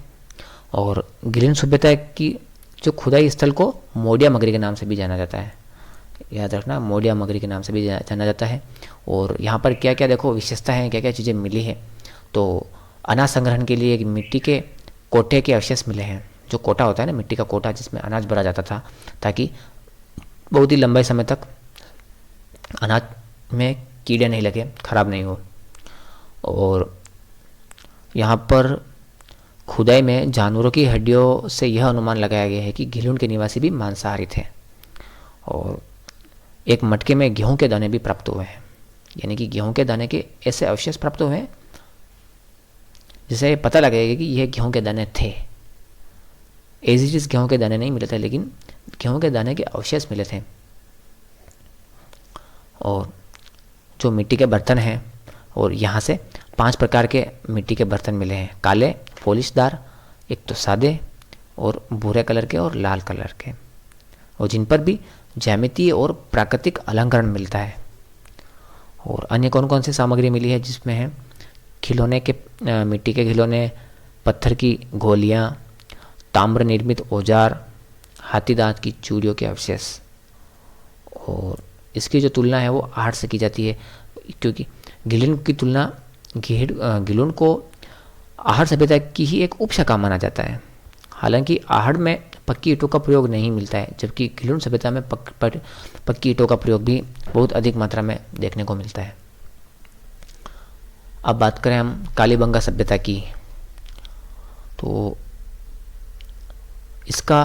और गिलिन सभ्यता की जो खुदाई स्थल को मोडिया मगरी के नाम से भी जाना जाता है। याद रखना, मोडिया मगरी के नाम से भी जाना जाता है। और यहाँ पर क्या क्या देखो विशेषता है, क्या क्या चीज़ें मिली है। तो अनाज संग्रहण के लिए एक मिट्टी के कोटे के अवशेष मिले हैं। जो कोटा होता है ना, मिट्टी का कोटा जिसमें अनाज भरा जाता था, ताकि बहुत ही लंबे समय तक अनाज में कीड़े नहीं लगे, खराब नहीं हो। और यहाँ पर खुदाई में जानवरों की हड्डियों से यह अनुमान लगाया गया है कि गिलुंड के निवासी भी मांसाहारी थे। और एक मटके में गेहूं के दाने भी प्राप्त हुए हैं, यानी कि गेहूं के दाने के ऐसे अवशेष प्राप्त हुए हैं जिससे पता लगेगा कि यह गेहूं के दाने थे। एज इट इज गेहूं के दाने नहीं मिले थे, लेकिन गेहूं के दाने के अवशेष मिले थे। और जो मिट्टी के बर्तन हैं, और यहाँ से 5 प्रकार के मिट्टी के बर्तन मिले हैं: काले, पॉलिशदार, एक तो सादे, और भूरे कलर के और लाल कलर के, और जिन पर भी ज्यामितीय और प्राकृतिक अलंकरण मिलता है। और अन्य कौन कौन सी सामग्री मिली है, जिसमें है खिलौने के, मिट्टी के खिलौने, पत्थर की गोलियां, ताम्र निर्मित औजार, हाथी दांत की चूड़ियों के अवशेष। और इसकी जो तुलना है वो आहड़ से की जाती है, क्योंकि गिलुंड की तुलना गिलुंड को आहड़ सभ्यता की ही एक उपशाखा माना जाता है। हालांकि आहड़ में पक्की ईंटों का प्रयोग नहीं मिलता है, जबकि गिलुंड सभ्यता में पक्की ईंटों का प्रयोग भी बहुत अधिक मात्रा में देखने को मिलता है। अब बात करें हम कालीबंगा सभ्यता की, तो इसका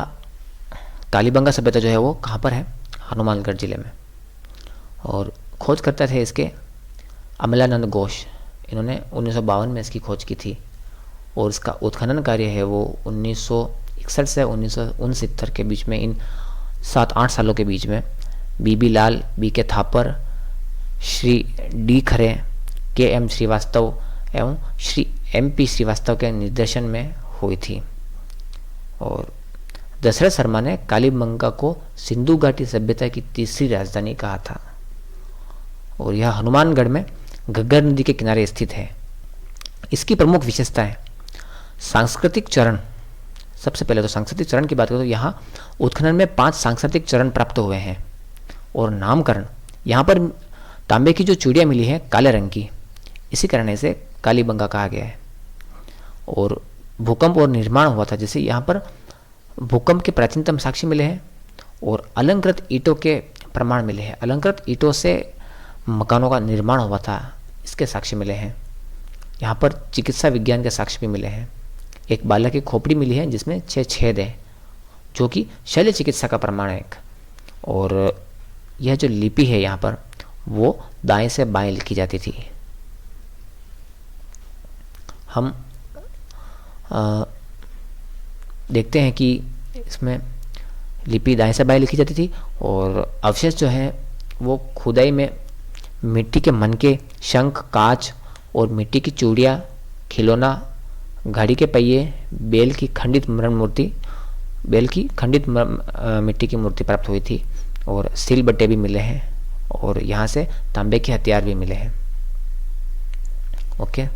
कालीबंगा सभ्यता जो है वो कहाँ पर है? हनुमानगढ़ जिले में। और खोज करते थे इसके अमलानंद घोष, इन्होंने 1952 में इसकी खोज की थी। और इसका उत्खनन कार्य है वो 1961 से 1969 के बीच में, इन 7-8 सालों के बीच में बीबी लाल, B.K. थापर, श्री D. खरे, K.M. श्रीवास्तव एवं श्री M.P. श्रीवास्तव के निर्देशन में हुई थी। और दशरथ शर्मा ने कालीबंगा को सिंधु घाटी सभ्यता की तीसरी राजधानी कहा था। और यह हनुमानगढ़ में घग्गर नदी के किनारे स्थित है। इसकी प्रमुख विशेषता है सांस्कृतिक चरण। सबसे पहले तो सांस्कृतिक चरण की बात करें तो यहाँ उत्खनन में 5 सांस्कृतिक चरण प्राप्त हुए हैं। और नामकरण, यहाँ पर तांबे की जो चूड़ियाँ मिली हैं काले रंग की, इसी कारण इसे कालीबंगा कहा गया है। और भूकंप और निर्माण हुआ था, जैसे यहाँ पर भूकंप के प्राचीनतम साक्ष्य मिले हैं। और अलंकृत ईंटों के प्रमाण मिले हैं, अलंकृत ईंटों से मकानों का निर्माण हुआ था, इसके साक्ष्य मिले हैं। यहाँ पर चिकित्सा विज्ञान के साक्ष्य भी मिले हैं। एक बालक की खोपड़ी मिली है जिसमें 6 छेद हैं, जो कि शल्य चिकित्सा का प्रमाण है एक। और यह जो लिपि है यहाँ पर वो दाएं से बाएं लिखी जाती थी। हम देखते हैं कि इसमें लिपि दाएं से बाएं लिखी जाती थी, और अवशेष जो है वो खुदाई में मिट्टी के मनके, शंख, कांच और मिट्टी की चूड़ियाँ, खिलौना, घड़ी के पहिए, बेल की खंडित मिट्टी की मूर्ति प्राप्त हुई थी, और सील बट्टे भी मिले हैं, और यहाँ से तांबे के हथियार भी मिले हैं। ओके,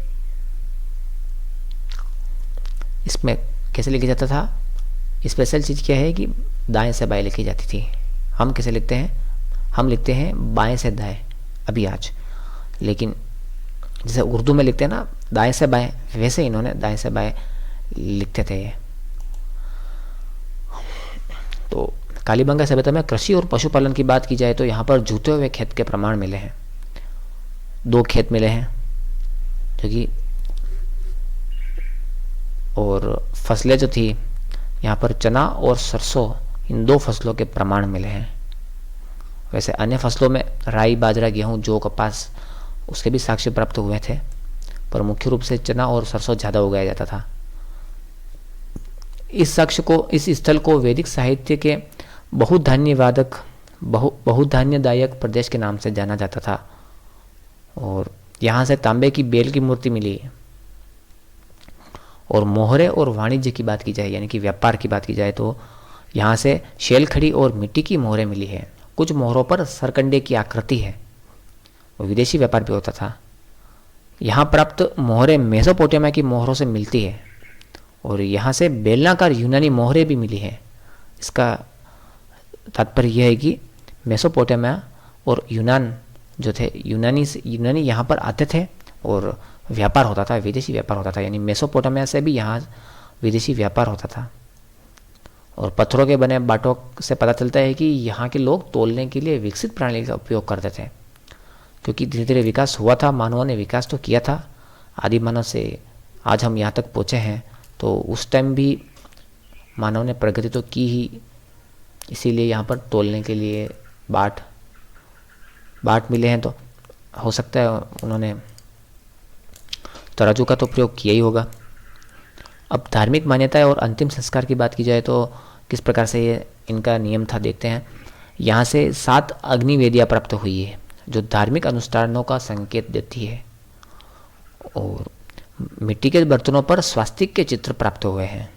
इसमें कैसे लिखा जाता था? स्पेशल चीज़ क्या है कि दाएं से बाएं लिखी जाती थी। हम कैसे लिखते हैं? हम लिखते हैं बाएं से दाएं अभी आज, लेकिन जैसे उर्दू में लिखते हैं ना दाएं से बाएं, वैसे इन्होंने दाएं से बाएं लिखते थे ये। तो कालीबंगा सभ्यता में कृषि और पशुपालन की बात की जाए तो यहाँ पर जूते हुए खेत के प्रमाण मिले हैं। 2 खेत मिले हैं जो कि, और फसलें जो थी यहाँ पर चना और सरसों, इन 2 फसलों के प्रमाण मिले हैं। वैसे अन्य फसलों में राई, बाजरा, गेहूं, जौ, कपास, उसके भी साक्ष्य प्राप्त हुए थे, पर मुख्य रूप से चना और सरसों ज़्यादा उगाया जाता था। इस स्थल को वैदिक साहित्य के बहुधान्यदायक प्रदेश के नाम से जाना जाता था, और यहाँ से तांबे की बेल की मूर्ति मिली है। और मोहरे और वाणिज्य की बात की जाए, यानी कि व्यापार की बात की जाए, तो यहाँ से शैलखड़ी और मिट्टी की मोहरें मिली है। कुछ मोहरों पर सरकंडे की आकृति है, विदेशी व्यापार भी होता था। यहाँ प्राप्त मोहरें मेसोपोटामिया की मोहरों से मिलती है, और यहाँ से बेलनाकार यूनानी मोहरें भी मिली है। इसका तात्पर्य यह है कि मेसोपोटामिया और यूनान जो थे, यूनानी यहाँ पर आते थे और व्यापार होता था, विदेशी व्यापार होता था, यानी मेसोपोटामिया से भी यहाँ विदेशी व्यापार होता था। और पत्थरों के बने बाटों से पता चलता है कि यहाँ के लोग तोलने के लिए विकसित प्रणाली का उपयोग करते थे, क्योंकि धीरे धीरे विकास हुआ था, मानवों ने विकास तो किया था, आदि मानव से आज हम यहाँ तक पहुँचे हैं, तो उस टाइम भी मानव ने प्रगति तो की ही, इसीलिए यहाँ पर तोलने के लिए बाट मिले हैं। तो हो सकता है उन्होंने तराजू का तो प्रयोग किया ही होगा। अब धार्मिक मान्यताएं और अंतिम संस्कार की बात की जाए तो किस प्रकार से ये इनका नियम था, देखते हैं। यहाँ से 7 अग्निवेदियाँ प्राप्त हुई है जो धार्मिक अनुष्ठानों का संकेत देती है, और मिट्टी के बर्तनों पर स्वास्तिक के चित्र प्राप्त हुए हैं।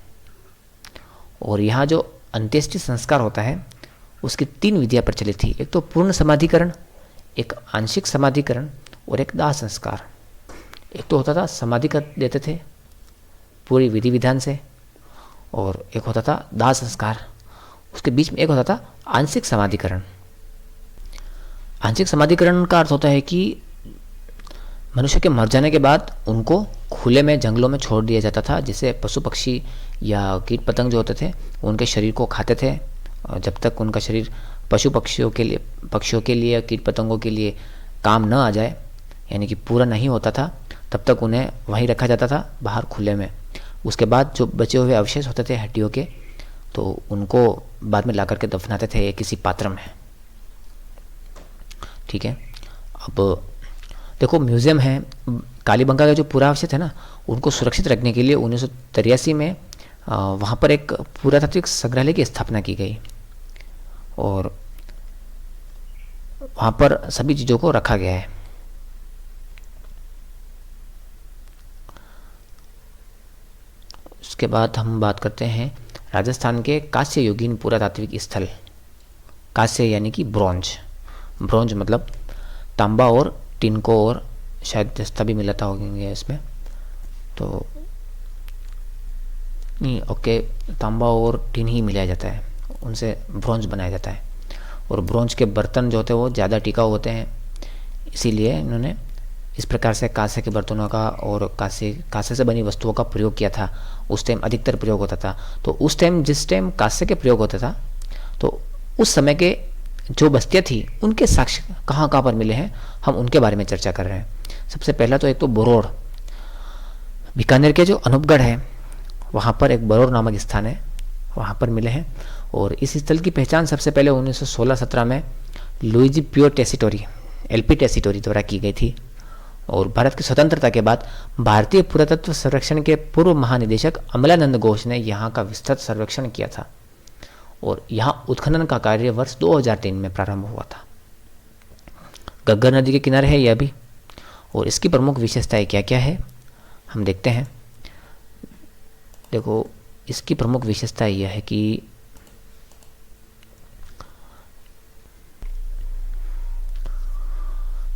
और यहाँ जो अंत्येष्टि संस्कार होता है उसकी 3 विधियाँ प्रचलित थी। एक तो पूर्ण समाधिकरण, एक आंशिक समाधिकरण और एक दाह संस्कार। एक तो होता था समाधि कर देते थे पूरी विधि विधान से, और एक होता था दाह संस्कार। उसके बीच में एक होता था आंशिक समाधिकरण। आंशिक समाधिकरण का अर्थ होता है कि मनुष्य के मर जाने के बाद उनको खुले में जंगलों में छोड़ दिया जाता था, जिससे पशु पक्षी या कीट पतंग जो होते थे उनके शरीर को खाते थे, और जब तक उनका शरीर पक्षियों के लिए कीट पतंगों के लिए काम न आ जाए, यानी कि पूरा नहीं होता था, तब तक उन्हें वहीं रखा जाता था बाहर खुले में। उसके बाद जो बचे हुए अवशेष होते थे हड्डियों के, तो उनको बाद में ला करके दफनाते थे किसी पात्र में। ठीक है, अब देखो म्यूज़ियम है कालीबंगा का, जो पुरावशेष है ना उनको सुरक्षित रखने के लिए 1983 में वहाँ पर एक पुरातात्विक संग्रहालय की स्थापना की गई, और वहाँ पर सभी चीज़ों को रखा गया है। उसके बाद हम बात करते हैं राजस्थान के कांस्य युगीन पुरातात्विक स्थल। कांस्य यानी कि ब्रॉन्ज मतलब तांबा और टिन को, और शायद दस्ता भी मिलाता होंगे इसमें, तो नहीं, ओके, तांबा और टिन ही मिलाया जाता है, उनसे ब्रॉन्ज बनाया जाता है। और ब्रॉन्ज के बर्तन जो होते हैं वो ज़्यादा टिकाऊ होते हैं, इसीलिए इन्होंने इस प्रकार से कांसे के बर्तनों का और कांसे से बनी वस्तुओं का प्रयोग किया था। उस टाइम अधिकतर प्रयोग होता था, तो उस टाइम जिस टाइम कांसे के प्रयोग होता था, तो उस समय के जो बस्तियाँ थी उनके साक्ष्य कहाँ पर मिले हैं, हम उनके बारे में चर्चा कर रहे हैं। सबसे पहला तो एक तो बरोड़, बीकानेर के जो अनूपगढ़ है वहाँ पर एक बरोड़ नामक स्थान है, वहाँ पर मिले हैं। और इस स्थल की पहचान सबसे पहले 1916-17 में लुइजी पियो टेसिटोरी, LP टेसिटोरी द्वारा की गई थी। और भारत की स्वतंत्रता के बाद भारतीय पुरातत्व सर्वेक्षण के पूर्व महानिदेशक अमलानंद घोष ने यहाँ का विस्तृत सर्वेक्षण किया था, और यहाँ उत्खनन का कार्य वर्ष 2003 में प्रारंभ हुआ था। घग्गर नदी के किनारे है यह भी, और इसकी प्रमुख विशेषताएं क्या क्या है हम देखते हैं। देखो, इसकी प्रमुख विशेषता यह है कि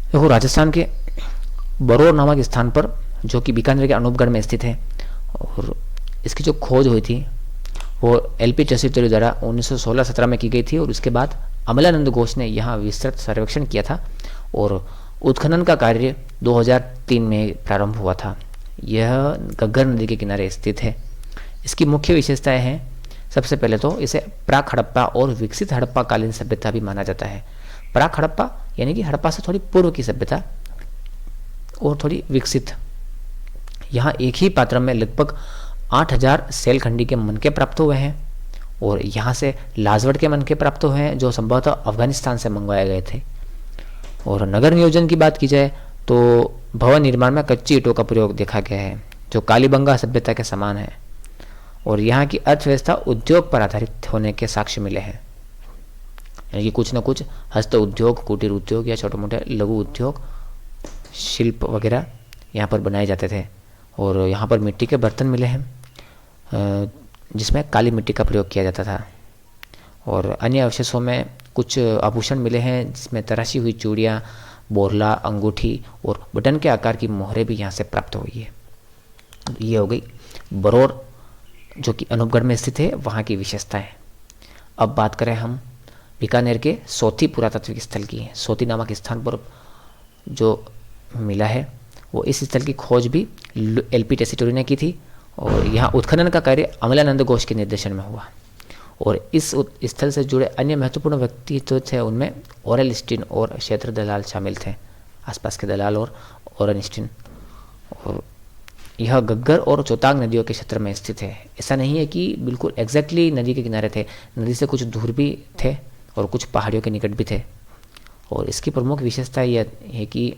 देखो, राजस्थान के बरौर नामक स्थान पर, जो कि बीकानेर के अनूपगढ़ में स्थित है, और इसकी जो खोज हुई थी वो LP टेसीटोरी द्वारा 1916-17 में की गई थी, और उसके बाद अमलानंद घोष ने यहाँ विस्तृत सर्वेक्षण किया था और उत्खनन का कार्य 2003 में प्रारंभ हुआ था। यह घग्गर नदी के किनारे स्थित है। इसकी मुख्य विशेषताएं हैं, सबसे पहले तो इसे प्राक हड़प्पा और विकसित हड़प्पा कालीन सभ्यता भी माना जाता है। प्राक हड़प्पा यानी कि हड़प्पा से थोड़ी पूर्व की सभ्यता, और थोड़ी विकसित। यहाँ एक ही पात्र में लगभग 8000 सैलखंडी के मनके प्राप्त हुए हैं, और यहाँ से लाजवट के मनके प्राप्त हुए हैं जो संभवतः अफगानिस्तान से मंगवाए गए थे। और नगर नियोजन की बात की जाए तो भवन निर्माण में कच्ची ईंटों का प्रयोग देखा गया है, जो कालीबंगा सभ्यता के समान है। और यहाँ की अर्थव्यवस्था उद्योग पर आधारित होने के साक्ष्य मिले हैं, यानी कि कुछ न कुछ हस्त उद्योग, कुटीर उद्योग या छोटे मोटे लघु उद्योग, शिल्प वगैरह यहाँ पर बनाए जाते थे। और यहाँ पर मिट्टी के बर्तन मिले हैं जिसमें काली मिट्टी का प्रयोग किया जाता था। और अन्य अवशेषों में कुछ आभूषण मिले हैं जिसमें तराशी हुई चूड़ियाँ, बोरला, अंगूठी और बटन के आकार की मोहरें भी यहाँ से प्राप्त हुई है। ये हो गई बरौर, जो कि अनूपगढ़ में स्थित है, वहाँ की विशेषताएं। अब बात करें हम बीकानेर के सोती पुरातात्विक स्थल की। सोती नामक स्थान पर जो मिला है वो इस स्थल की खोज भी LP टेसीटोरी ने की थी, और यहाँ उत्खनन का कार्य अमलानंद घोष के निर्देशन में हुआ। और इस स्थल से जुड़े अन्य महत्वपूर्ण व्यक्तित्व थे, उनमें ओरेनस्टीन और क्षेत्र दलाल शामिल थे, आसपास के दलाल और ओरेनस्टीन। और यह घग्गर और चौतांग नदियों के क्षेत्र में स्थित है। ऐसा नहीं है कि बिल्कुल एग्जैक्टली नदी के किनारे थे, नदी से कुछ दूर भी थे और कुछ पहाड़ियों के निकट भी थे। और इसकी प्रमुख विशेषता यह है कि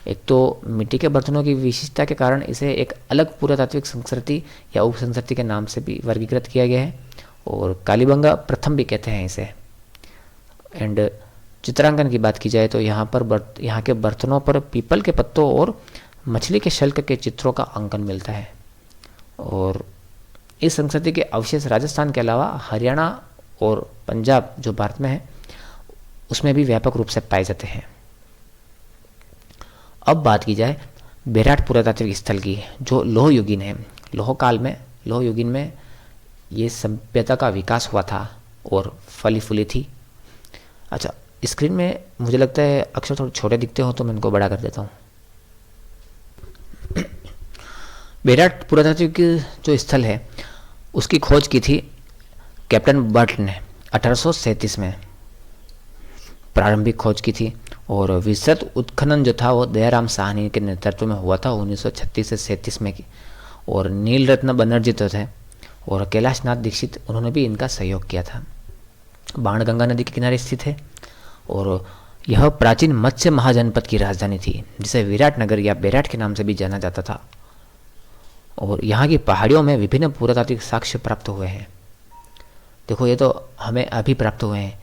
एक तो मिट्टी के बर्तनों की विशिष्टता के कारण इसे एक अलग पुरातात्विक संस्कृति या उप संस्कृति के नाम से भी वर्गीकृत किया गया है, और कालीबंगा प्रथम भी कहते हैं इसे। एंड चित्रांकन की बात की जाए तो यहाँ के बर्तनों पर पीपल के पत्तों और मछली के शल्क के चित्रों का अंकन मिलता है। और इस संस्कृति के अवशेष राजस्थान के अलावा हरियाणा और पंजाब, जो भारत में है, उसमें भी व्यापक रूप से पाए जाते हैं। अब बात की जाए बेराट पुरातात्विक स्थल की, जो लोह युगीन है। लोह युगीन में ये सभ्यता का विकास हुआ था और फली फूली थी। अच्छा, स्क्रीन में मुझे लगता है अक्षर थोड़े छोटे दिखते हो, तो मैं इनको बड़ा कर देता हूँ। बेराट पुरातात्विक जो स्थल है उसकी खोज की थी कैप्टन बर्ट ने 1837 में प्रारंभिक खोज की थी, और विस्तृत उत्खनन जो था वो दयाराम साहनी के नेतृत्व में हुआ था 1936 से 37 में की। और नील रत्न बनर्जी तो थे, और कैलाशनाथ दीक्षित, उन्होंने भी इनका सहयोग किया था। बाणगंगा नदी के किनारे स्थित है, और यह प्राचीन मत्स्य महाजनपद की राजधानी थी, जिसे विराटनगर या बेराट के नाम से भी जाना जाता था। और यहाँ की पहाड़ियों में विभिन्न पुरातात्विक साक्ष्य प्राप्त हुए हैं। देखो, ये तो हमें अभी प्राप्त हुए हैं,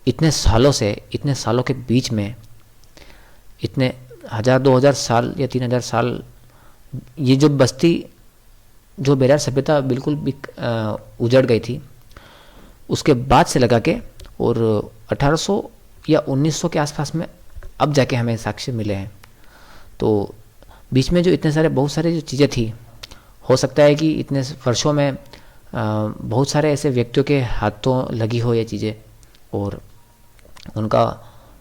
इतने सालों के बीच में, इतने 1000-2000 साल या 3000 साल, ये जो बस्ती, जो बेराट सभ्यता बिल्कुल उजड़ गई थी, उसके बाद से लगा के और 1800 या 1900 के आसपास में अब जाके हमें साक्ष्य मिले हैं। तो बीच में जो बहुत सारे जो चीज़ें थी, हो सकता है कि इतने वर्षों में बहुत सारे ऐसे व्यक्तियों के हाथों लगी हो ये चीज़ें, और उनका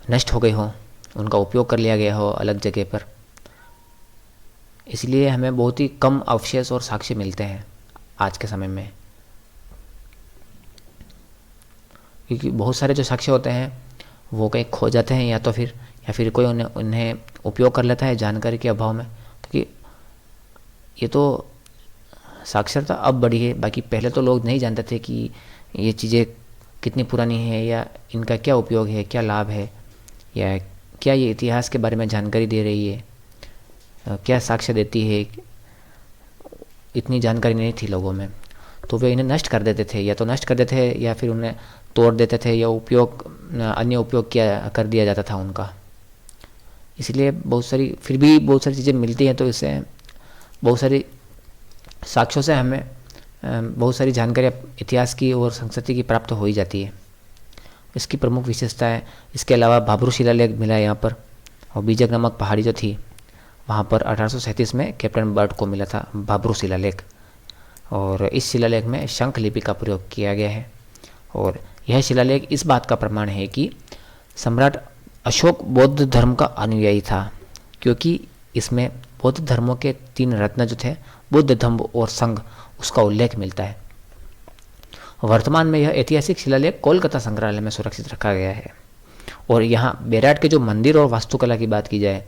नष्ट हो गई हो, उनका उपयोग कर लिया गया हो अलग जगह पर। इसलिए हमें बहुत ही कम अवशेष और साक्ष्य मिलते हैं आज के समय में, क्योंकि बहुत सारे जो साक्ष्य होते हैं वो कहीं खो जाते हैं, या फिर कोई उन्हें उपयोग कर लेता है जानकारी के अभाव में। क्योंकि ये तो साक्षरता अब बढ़ी है, बाकी पहले तो लोग नहीं जानते थे कि ये चीज़ें कितनी पुरानी है, या इनका क्या उपयोग है, क्या लाभ है, या क्या ये इतिहास के बारे में जानकारी दे रही है, क्या साक्ष्य देती है। इतनी जानकारी नहीं थी लोगों में। तो वे इन्हें नष्ट कर देते थे, या तो नष्ट कर देते थे या फिर उन्हें तोड़ देते थे, या अन्य उपयोग किया कर दिया जाता था उनका। इसलिए फिर भी बहुत सारी चीज़ें मिलती हैं, तो इससे बहुत सारी साक्ष्यों से हमें बहुत सारी जानकारी इतिहास की और संस्कृति की प्राप्त हो ही जाती है। इसकी प्रमुख विशेषता है, इसके अलावा भाब्रू शिलालेख मिला है यहाँ पर, और बीजक नामक पहाड़ी जो थी वहाँ पर 1837 में कैप्टन बर्ड को मिला था भाब्रू शिलालेख, और इस शिलालेख में शंख लिपि का प्रयोग किया गया है। और यह शिलालेख इस बात का प्रमाण है कि सम्राट अशोक बौद्ध धर्म का अनुयायी था, क्योंकि इसमें बौद्ध धर्मों के 3 रत्न जो थे, बुद्ध, धम्म और संघ, उसका उल्लेख मिलता है। वर्तमान में यह ऐतिहासिक शिलालेख कोलकाता संग्रहालय में सुरक्षित रखा गया है। और यहाँ बेराट के जो मंदिर और वास्तुकला की बात की जाए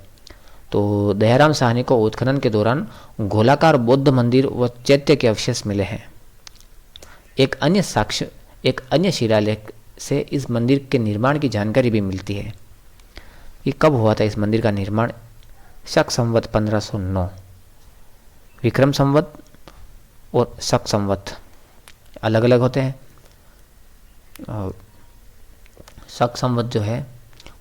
तो दयाराम साहनी को उत्खनन के दौरान गोलाकार बौद्ध मंदिर व चैत्य के अवशेष मिले हैं। एक अन्य शिलालेख से इस मंदिर के निर्माण की जानकारी भी मिलती है। ये कब हुआ था इस मंदिर का निर्माण? शक संवत 1509। विक्रम संवत और शक संवत अलग अलग होते हैं। और शक संवत जो है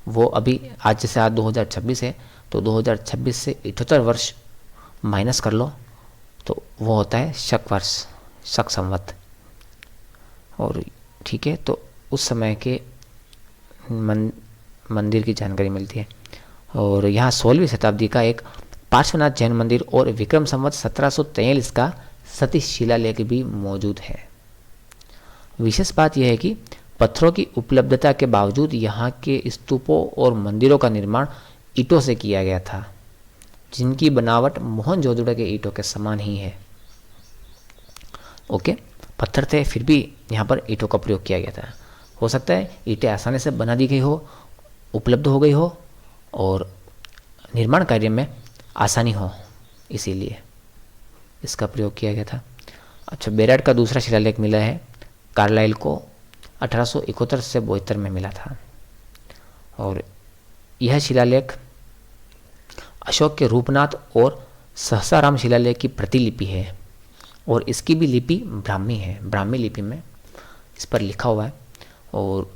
वो अभी आज जैसे आज 2026 है, तो 2026 से 78 वर्ष माइनस कर लो तो वो होता है शक वर्ष, शक संवत। और ठीक है, तो उस समय के मंदिर की जानकारी मिलती है। और यहाँ 16वीं शताब्दी का एक पार्श्वनाथ जैन मंदिर और विक्रम संवत 1743 का सती शिलालेख भी मौजूद है। विशेष बात यह है कि पत्थरों की उपलब्धता के बावजूद यहाँ के स्तूपों और मंदिरों का निर्माण ईंटों से किया गया था, जिनकी बनावट मोहनजोदड़ो के ईंटों के समान ही है। ओके, पत्थर थे फिर भी यहाँ पर ईंटों का प्रयोग किया गया था। हो सकता है ईंटें आसानी से बना दी गई हो, उपलब्ध हो गई हो और निर्माण कार्य में आसानी हो, इसीलिए इसका प्रयोग किया गया था। अच्छा, बेराट का दूसरा शिलालेख मिला है कार्लाइल को 1871 से 72 में मिला था। और यह शिलालेख अशोक के रूपनाथ और सहसाराम शिलालेख की प्रतिलिपि है, और इसकी भी लिपि ब्राह्मी है, ब्राह्मी लिपि में इस पर लिखा हुआ है। और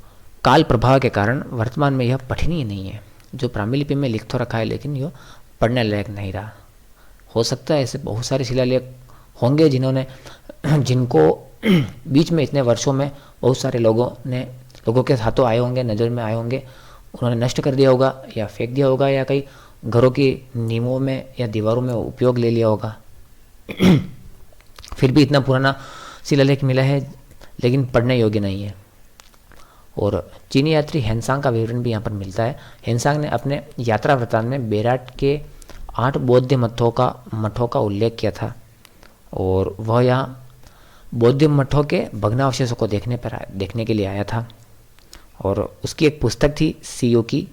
काल प्रभाव के कारण वर्तमान में यह पठनीय नहीं है। जो ब्राह्मी लिपि में लिख तो रखा है लेकिन यह पढ़ने लायक नहीं रहा। हो सकता है ऐसे बहुत सारे शिलालेख होंगे जिनको बीच में इतने वर्षों में बहुत सारे लोगों के हाथों आए होंगे, नज़र में आए होंगे, उन्होंने नष्ट कर दिया होगा या फेंक दिया होगा, या कई घरों की नींवों में या दीवारों में उपयोग ले लिया होगा। फिर भी इतना पुराना शिलालेख मिला है लेकिन पढ़ने योग्य नहीं है। और चीनी यात्री हेनसांग का विवरण भी यहाँ पर मिलता है। हेनसांग ने अपने यात्रा वृत्तांत में बेराट के 8 बौद्ध मठों का उल्लेख किया था, और वह यहाँ बौद्ध मठों के भग्नावशेषों को देखने के लिए आया था। और उसकी एक पुस्तक थी सीयू की,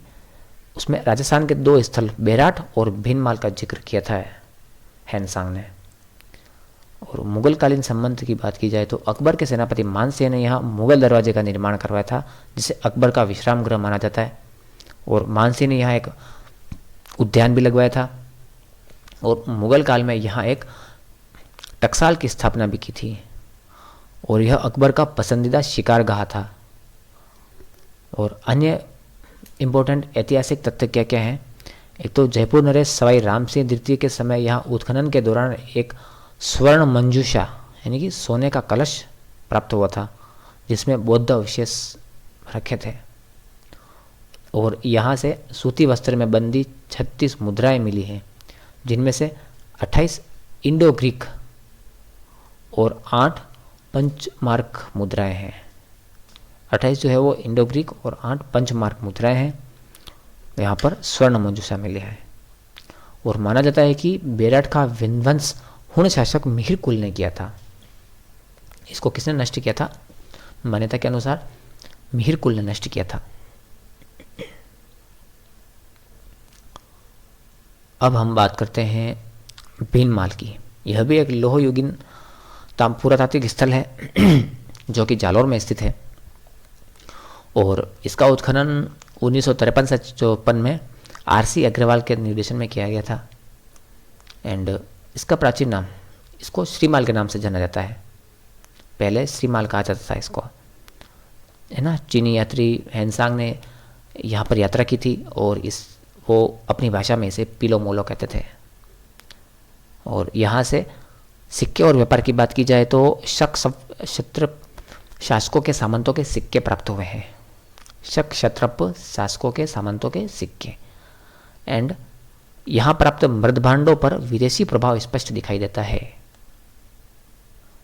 उसमें राजस्थान के 2 स्थल बेराट और भीनमाल का जिक्र किया था हेनसांग ने। और मुगलकालीन संबंध की बात की जाए तो अकबर के सेनापति मानसिंह ने यहाँ मुगल दरवाजे का निर्माण करवाया था, जिसे अकबर का विश्राम गृह माना जाता है। और मानसिंह ने यहाँ एक उद्यान भी लगवाया था, और मुगल काल में यहाँ एक टकसाल की स्थापना भी की थी, और यह अकबर का पसंदीदा शिकारगाह था। और अन्य इम्पोर्टेंट ऐतिहासिक तथ्य क्या क्या हैं? एक तो जयपुर नरेश सवाई राम सिंह द्वितीय के समय यहाँ उत्खनन के दौरान एक स्वर्ण मंजूषा यानी कि सोने का कलश प्राप्त हुआ था, जिसमें बौद्ध अवशेष रखे थे। और यहाँ से सूती वस्त्र में बंदी 36 मुद्राएं मिली हैं, जिनमें से 28 इंडो ग्रीक और 8 पंचमार्क मुद्राएं हैं। 28 जो है वो इंडो ग्रीक और 8 पंचमार्क मुद्राएं हैं। यहाँ पर स्वर्ण मंजूषा मिली है। और माना जाता है कि बेराट का विध्वंस हुण शासक मिहिर कुल ने किया था। इसको किसने नष्ट किया था? मान्यता के अनुसार मिहिर कुल ने नष्ट किया था। अब हम बात करते हैं भीनमाल की। यह भी एक लोह युगीन पुरातात्विक स्थल है जो कि जालौर में स्थित है, और इसका उत्खनन 1953 से 54 में आरसी अग्रवाल के निर्देशन में किया गया था। एंड इसका प्राचीन नाम, इसको श्रीमाल के नाम से जाना जाता है। पहले श्रीमाल कहा जाता था इसको, है ना। चीनी यात्री हैंसांग ने यहाँ पर यात्रा की थी और वो अपनी भाषा में इसे पिलो मोलो कहते थे। और यहाँ से सिक्के और व्यापार की बात की जाए तो शक क्षत्र शासकों के सामंतों के सिक्के प्राप्त हुए हैं। शक क्षत्रप शासकों के सामंतों के सिक्के। एंड यहाँ प्राप्त मृदभांडों पर विदेशी प्रभाव स्पष्ट दिखाई देता है।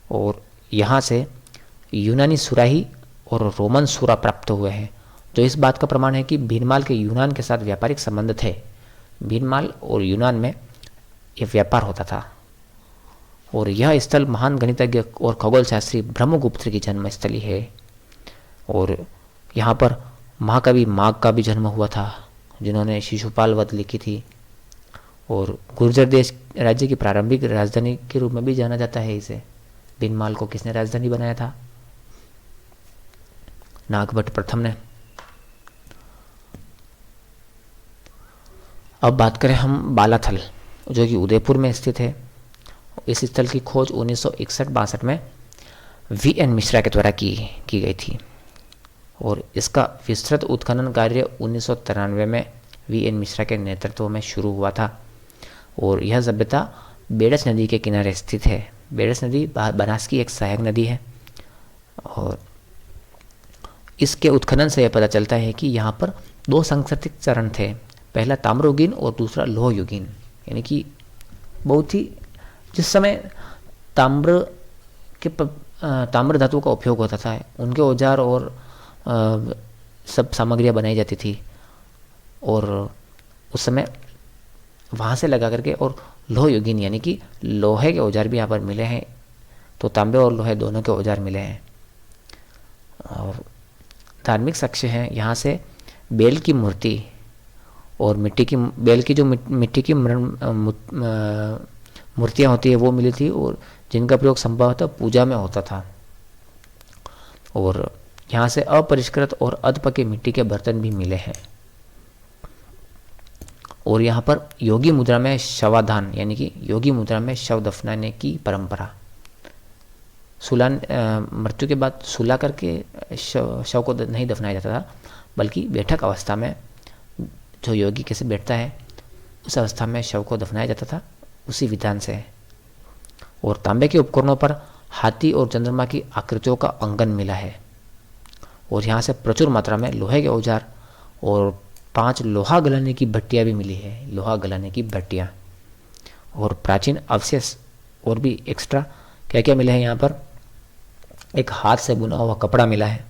और यहाँ से यूनानी सुराही और रोमन सुरा प्राप्त हुए हैं, जो इस बात का प्रमाण है कि भीनमाल के यूनान के साथ व्यापारिक संबंध थे। भीनमाल और यूनान में यह व्यापार होता था। और यह स्थल महान गणितज्ञ और खगोल शास्त्री ब्रह्मगुप्त की जन्म स्थली है। और यहाँ पर महाकवि माघ का भी जन्म हुआ था, जिन्होंने शिशुपाल वध लिखी थी। और गुर्जर देश राज्य की प्रारंभिक राजधानी के रूप में भी जाना जाता है इसे। भीनमाल को किसने राजधानी बनाया था? नागभट्ट प्रथम ने। अब बात करें हम बालाथल, जो कि उदयपुर में स्थित है। इस स्थल की खोज 1961-62 में वीएन मिश्रा के द्वारा की गई थी। और इसका विस्तृत उत्खनन कार्य 1993 में वीएन मिश्रा के नेतृत्व में शुरू हुआ था। और यह सभ्यता बेडस नदी के किनारे स्थित है। बेडस नदी बनास की एक सहायक नदी है। और इसके उत्खनन से यह पता चलता है कि यहाँ पर 2 सांस्कृतिक चरण थे, पहला ताम्रयुगीन और दूसरा लोहयुगीन। यानी कि बहुत ही जिस समय ताम्र धातु का उपयोग होता था, उनके औजार और सब सामग्रियाँ बनाई जाती थी। और उस समय वहाँ से लगा करके, और लोहयुगीन यानी कि लोहे के औजार भी यहाँ पर मिले हैं। तो तांबे और लोहे दोनों के औजार मिले हैं। और धार्मिक साक्ष्य हैं यहाँ से बेल की मूर्ति और बेल की जो मिट्टी की मूर्तियाँ होती है वो मिली थी, और जिनका प्रयोग संभवतः पूजा में होता था। और यहाँ से अपरिष्कृत और अधपके मिट्टी के बर्तन भी मिले हैं। और यहाँ पर योगी मुद्रा में शवाधान यानी कि योगी मुद्रा में शव दफनाने की परंपरा, मृत्यु के बाद सुला करके शव को नहीं दफनाया जाता था, बल्कि बैठक अवस्था में जो योगी कैसे बैठता है उस अवस्था में शव को दफनाया जाता था, उसी विधान से। और तांबे के उपकरणों पर हाथी और चंद्रमा की आकृतियों का अंकन मिला है। और यहाँ से प्रचुर मात्रा में लोहे के औजार और 5 लोहा गलाने की भट्टियाँ भी मिली है। लोहा गलाने की भट्टियाँ और प्राचीन अवशेष और भी एक्स्ट्रा क्या क्या मिले हैं यहाँ पर। एक हाथ से बुना हुआ कपड़ा मिला है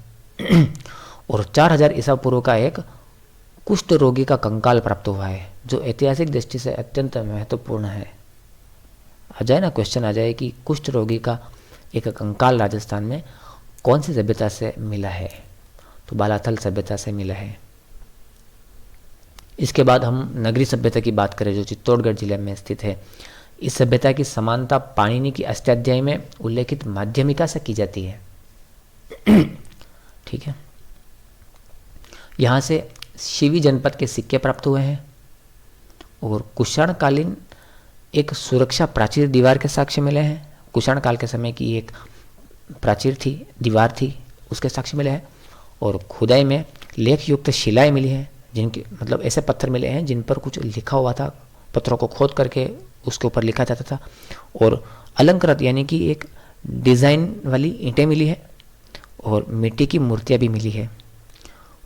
और 4000 ईसा पूर्व का एक कुष्ठ रोगी का कंकाल प्राप्त हुआ है, जो ऐतिहासिक दृष्टि से अत्यंत महत्वपूर्ण है। आ जाए ना, क्वेश्चन आ जाए कि कुष्ठ रोगी का एक कंकाल राजस्थान में कौन सी सभ्यता से मिला है, तो बालाथल सभ्यता से मिला है। इसके बाद हम नगरी सभ्यता की बात करें, जो चित्तौड़गढ़ जिले में स्थित है। इस सभ्यता की समानता पाणिनि की अष्टाध्यायी में उल्लेखित माध्यमिका से की जाती है। ठीक है। यहाँ से शिवी जनपद के सिक्के प्राप्त हुए हैं और कुषाणकालीन एक सुरक्षा प्राचीर दीवार के साक्ष्य मिले हैं। कुषाण काल के समय की एक प्राचीर थी, दीवार थी, उसके साक्ष्य मिले हैं। और खुदाई में लेख युक्त शिलाएं मिली हैं, जिनके मतलब ऐसे पत्थर मिले हैं जिन पर कुछ लिखा हुआ था। पत्थरों को खोद करके उसके ऊपर लिखा जाता था। और अलंकृत यानी कि एक डिज़ाइन वाली ईंटें मिली है और मिट्टी की मूर्तियाँ भी मिली है।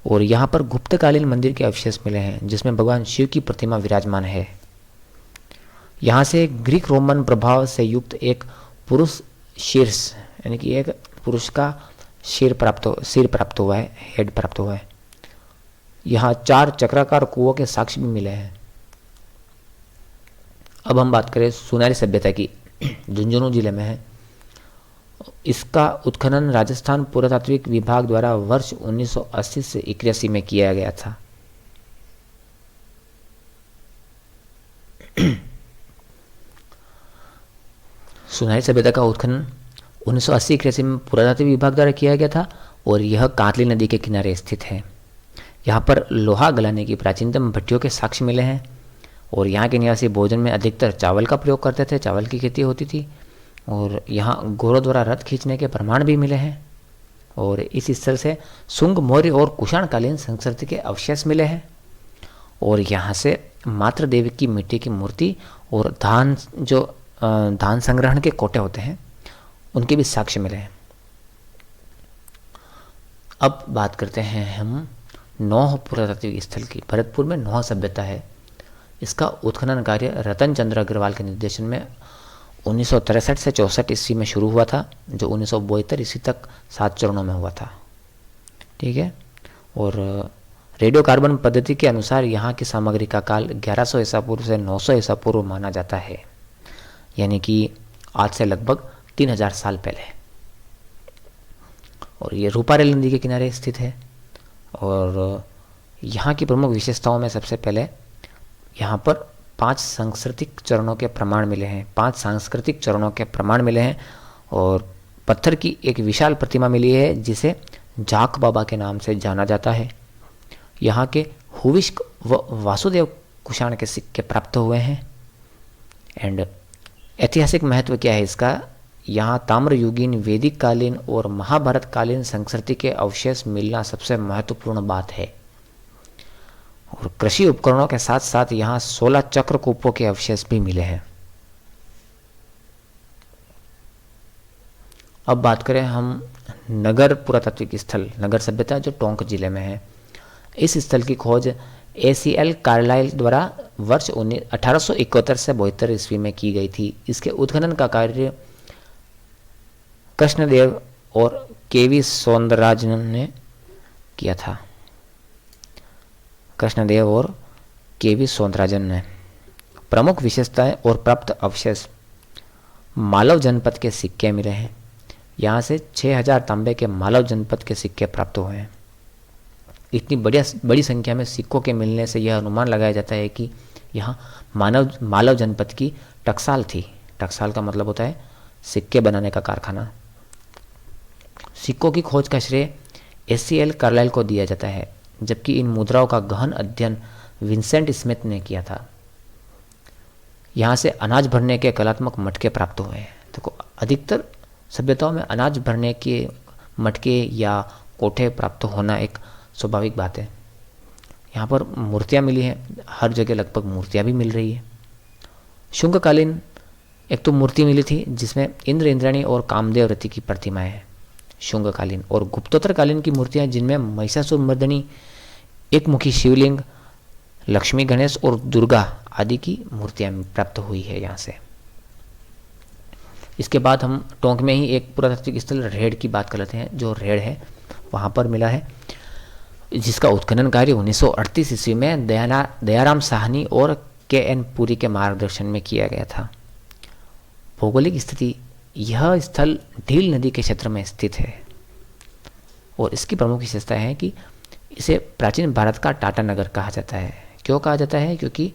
और यहाँ पर गुप्तकालीन मंदिर के अवशेष मिले हैं, जिसमें भगवान शिव की प्रतिमा विराजमान है। यहाँ से ग्रीक रोमन प्रभाव से युक्त एक पुरुष शीर्ष यानी कि एक पुरुष का सिर प्राप्त हुआ है, हेड प्राप्त हुआ है। यहाँ 4 चक्राकार कुओं के साक्ष्य भी मिले हैं। अब हम बात करें सुनारी सभ्यता की, झुंझुनू जिले में है। इसका उत्खनन राजस्थान पुरातात्विक विभाग द्वारा वर्ष 1980 से 81 में किया गया था। सुनारी सभ्यता का उत्खनन 1980-81 में पुरातात्विक विभाग द्वारा किया गया था और यह कातली नदी के किनारे स्थित है। यहाँ पर लोहा गलाने की प्राचीनतम भट्टियों के साक्ष्य मिले हैं। और यहाँ के निवासी भोजन में अधिकतर चावल का प्रयोग करते थे, चावल की खेती होती थी। और यहाँ घोड़ों द्वारा रथ खींचने के प्रमाण भी मिले हैं। और इस स्थल से शुंग, मौर्य और कुषाणकालीन संस्कृति के अवशेष मिले हैं। और यहाँ से मातृ देवी की मिट्टी की मूर्ति और धान संग्रहण के कोटे होते हैं, उनके भी साक्ष्य मिले हैं। अब बात करते हैं हम नौह पुरातात्विक स्थल की। भरतपुर में नौह सभ्यता है। इसका उत्खनन कार्य रतन चंद्र अग्रवाल के निर्देशन में 1963 से 64 ईस्वी में शुरू हुआ था, जो 1972 ईस्वी तक 7 चरणों में हुआ था। ठीक है। और रेडियो कार्बन पद्धति के अनुसार यहाँ की सामग्री का काल 1100 ईसा पूर्व से 900 ईसा पूर्व माना जाता है, यानी कि आज से लगभग 3000 साल पहले। और ये रूपारेल नदी के किनारे स्थित है। और यहाँ की प्रमुख विशेषताओं में सबसे पहले यहाँ पर 5 सांस्कृतिक चरणों के प्रमाण मिले हैं। 5 सांस्कृतिक चरणों के प्रमाण मिले हैं। और पत्थर की एक विशाल प्रतिमा मिली है जिसे जाक बाबा के नाम से जाना जाता है। यहाँ के हुविष्क व वासुदेव कुषाण के सिक्के प्राप्त हुए हैं। एंड ऐतिहासिक महत्व क्या है इसका? यहाँ ताम्रयुगीन, वैदिक कालीन और महाभारत कालीन संस्कृति के अवशेष मिलना सबसे महत्वपूर्ण बात है। और कृषि उपकरणों के साथ साथ यहाँ 16 चक्रकूपों के अवशेष भी मिले हैं। अब बात करें हम नगर पुरातात्विक स्थल, नगर सभ्यता, जो टोंक जिले में है। इस स्थल की खोज ACL कार्लाइल द्वारा वर्ष 1871 से 72 ईस्वी में की गई थी। इसके उत्खनन का कार्य कृष्णदेव और KV सौंदरराजन ने किया था। कृष्णदेव और KV सौंदरराजन ने। प्रमुख विशेषताएं और प्राप्त अवशेष: मालव जनपद के सिक्के मिले हैं। यहाँ से 6000 तांबे के मालव जनपद के सिक्के प्राप्त हुए हैं। इतनी बड़ी संख्या में सिक्कों के मिलने से यह अनुमान लगाया जाता है कि यहाँ मालव जनपद की टकसाल थी। टकसाल का मतलब होता है सिक्के बनाने का कारखाना। सिक्कों की खोज का श्रेय ACL कार्लाइल को दिया जाता है, जबकि इन मुद्राओं का गहन अध्ययन विंसेंट स्मिथ ने किया था। यहाँ से अनाज भरने के कलात्मक मटके प्राप्त हुए हैं। देखो, अधिकतर सभ्यताओं में अनाज भरने के मटके या कोठे प्राप्त होना एक स्वाभाविक बात है। यहाँ पर मूर्तियाँ मिली हैं, हर जगह लगभग मूर्तियाँ भी मिल रही है। शुंगकालीन एक तो मूर्ति मिली थी जिसमें इंद्र, इंद्राणी और कामदेव रति की प्रतिमाएं हैं, शुंगकालीन। और गुप्तोत्तरकालीन की मूर्तियाँ जिनमें महिषासुर मर्दिनी, एक मुखी शिवलिंग, लक्ष्मी, गणेश और दुर्गा आदि की मूर्तियाँ प्राप्त हुई है यहाँ से। इसके बाद हम टोंक में ही एक पुरातात्विक स्थल रेड़ की बात कर लेते हैं। जो रेड़ है वहाँ पर मिला है, जिसका उत्खनन कार्य 1938 ईस्वी में दयाराम साहनी और KN पुरी के मार्गदर्शन में किया गया था। भौगोलिक स्थिति: यह स्थल ढील नदी के क्षेत्र में स्थित है। और इसकी प्रमुख विशेषता है कि इसे प्राचीन भारत का टाटा नगर कहा जाता है। क्यों कहा जाता है? क्योंकि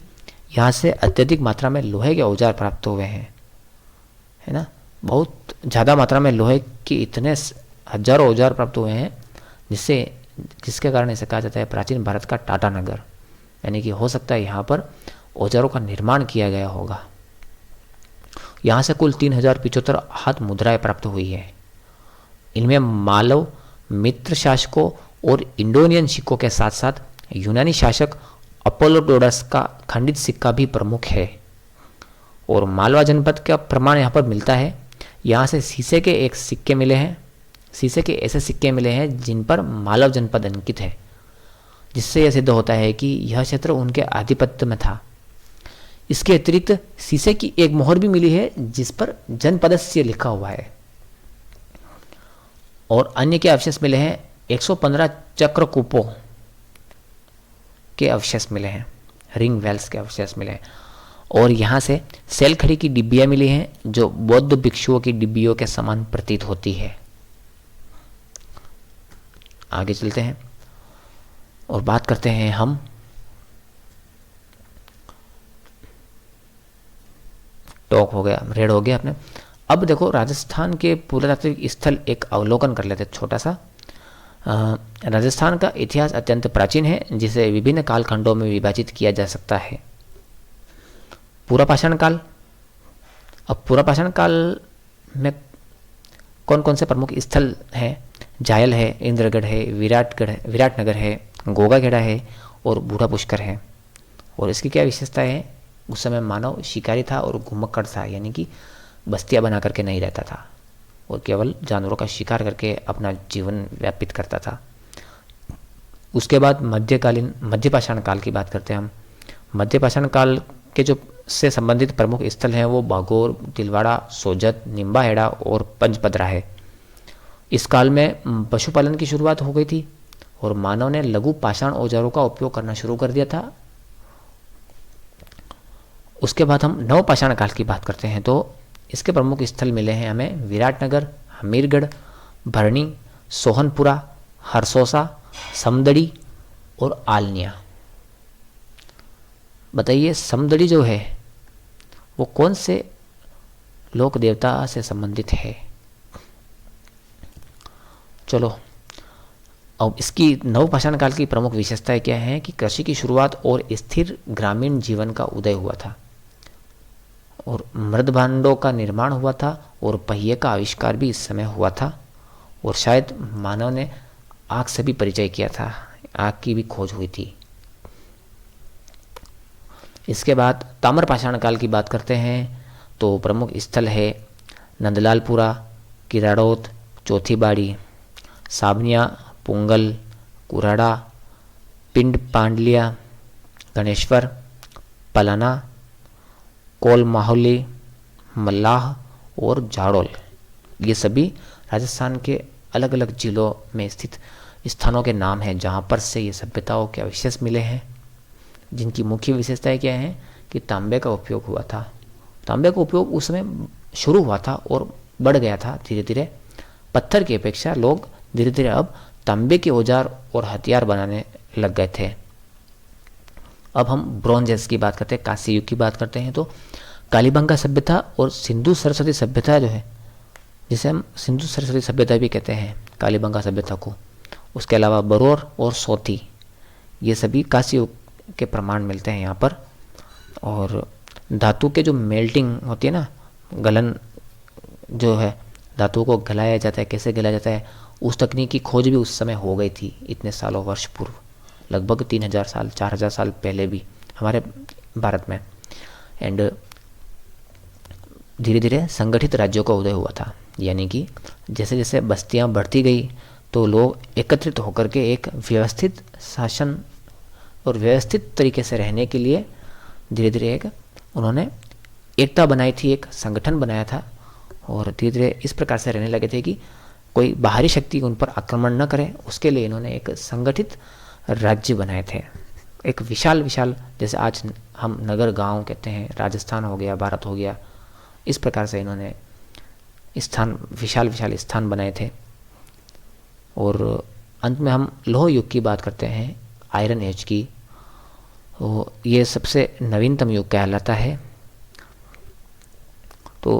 यहाँ से अत्यधिक मात्रा में लोहे के औजार प्राप्त हुए हैं, है ना। बहुत ज़्यादा मात्रा में लोहे के इतने हजारों औजार प्राप्त हुए हैं जिसके कारण इसे कहा जाता है प्राचीन भारत का टाटा नगर। यानी कि हो सकता है यहाँ पर औजारों का निर्माण किया गया होगा। यहाँ से कुल 3075 हाथ मुद्राएं प्राप्त हुई है। इनमें मालव, मित्र शासकों और इंडोनियन सिक्कों के साथ साथ यूनानी शासक अपोलोडोरस का खंडित सिक्का भी प्रमुख है। और मालवा जनपद का प्रमाण यहाँ पर मिलता है। यहाँ से शीशे के ऐसे सिक्के मिले हैं जिन पर मालव जनपद अंकित है, जिससे यह सिद्ध होता है कि यह क्षेत्र उनके आधिपत्य में था। इसके अतिरिक्त शीशे की एक मोहर भी मिली है जिस पर जनपदस्य लिखा हुआ है। और अन्य के अवशेष मिले हैं, 115 चक्रकूपों के अवशेष मिले हैं, रिंग वेल्स के अवशेष मिले हैं। और यहाँ से सेलखड़ी की डिब्बियाँ मिली हैं जो बौद्ध भिक्षुओं की डिब्बियों के समान प्रतीत होती है। आगे चलते हैं और बात करते हैं हम टोंक हो गया, रेड हो गया अपने। अब देखो, राजस्थान के पुरातात्विक स्थल एक अवलोकन कर लेते छोटा सा। राजस्थान का इतिहास अत्यंत प्राचीन है, जिसे विभिन्न कालखंडों में विभाजित किया जा सकता है। पुरापाषाण काल। अब पुरापाषाण काल में कौन कौन से प्रमुख स्थल हैं? जायल है, इंद्रगढ़ है, विराटनगर है, गोगाखेड़ा है और बूढ़ा पुष्कर है। और इसकी क्या विशेषता है? उस समय मानव शिकारी था और घुमक्कड़ था, यानी कि बस्तियां बना करके नहीं रहता था और केवल जानवरों का शिकार करके अपना जीवन व्यापित करता था। उसके बाद मध्यपाषाण काल की बात करते हैं हम। मध्यपाषाण काल के जो से संबंधित प्रमुख स्थल हैं वो बागोर, तिलवाड़ा, सोजत, निम्बाहेड़ा और पंचपदरा है। इस काल में पशुपालन की शुरुआत हो गई थी और मानव ने लघु पाषाण औजारों का उपयोग करना शुरू कर दिया था। उसके बाद हम नवपाषाण काल की बात करते हैं तो इसके प्रमुख स्थल मिले हैं हमें विराटनगर, हमीरगढ़, भरणी, सोहनपुरा, हरसोसा, समदड़ी और आलनिया। बताइए समदड़ी जो है वो कौन से लोक देवता से संबंधित है? चलो, अब इसकी नवपाषाण काल की प्रमुख विशेषताएं क्या हैं कि कृषि की शुरुआत और स्थिर ग्रामीण जीवन का उदय हुआ था और मृदभांडों का निर्माण हुआ था और पहिए का आविष्कार भी इस समय हुआ था और शायद मानव ने आग से भी परिचय किया था, आग की भी खोज हुई थी। इसके बाद ताम्रपाषाण काल की बात करते हैं तो प्रमुख स्थल है नंदलालपुरा, किराड़ोत, चौथी बाड़ी, साबनिया, पुंगल, कुराड़ा, पिंड पांडलिया, गणेश्वर, पलाना, कोल माहुली, मल्लाह और झाड़ोल। ये सभी राजस्थान के अलग अलग जिलों में स्थित स्थानों के नाम हैं जहाँ पर से ये सभ्यताओं के अवशेष मिले हैं, जिनकी मुख्य विशेषताएं क्या हैं कि तांबे का उपयोग हुआ था। तांबे का उपयोग उस समय शुरू हुआ था और बढ़ गया था धीरे धीरे। पत्थर की अपेक्षा लोग धीरे धीरे अब तांबे के औजार और हथियार बनाने लग गए थे। अब हम ब्रॉन्ज एज की बात करते हैं, कांस्य युग की बात करते हैं तो कालीबंगा सभ्यता और सिंधु सरस्वती सभ्यता जो है, जिसे हम सिंधु सरस्वती सभ्यता भी कहते हैं कालीबंगा सभ्यता को, उसके अलावा बरौर और सोती, ये सभी कांस्य युग के प्रमाण मिलते हैं यहाँ पर। और धातु के जो मेल्टिंग होती है ना, गलन जो है, धातु को गलाया जाता है, कैसे गलाया जाता है, उस तकनीक की खोज भी उस समय हो गई थी इतने सालों वर्ष पूर्व, लगभग 3000 साल 4000 साल पहले भी हमारे भारत में। एंड धीरे धीरे संगठित राज्यों का उदय हुआ था, यानी कि जैसे जैसे बस्तियां बढ़ती गई तो लोग एकत्रित होकर के एक व्यवस्थित शासन और व्यवस्थित तरीके से रहने के लिए धीरे धीरे एक उन्होंने एकता बनाई थी, एक संगठन बनाया था और धीरे धीरे इस प्रकार से रहने लगे थे कि कोई बाहरी शक्ति उन पर आक्रमण न करे। उसके लिए इन्होंने एक संगठित राज्य बनाए थे, एक विशाल विशाल, जैसे आज हम नगर गांव कहते हैं, राजस्थान हो गया, भारत हो गया, इस प्रकार से इन्होंने स्थान, विशाल विशाल स्थान बनाए थे। और अंत में हम लौह युग की बात करते हैं, आयरन एज की। तो ये सबसे नवीनतम युग कहलाता है। तो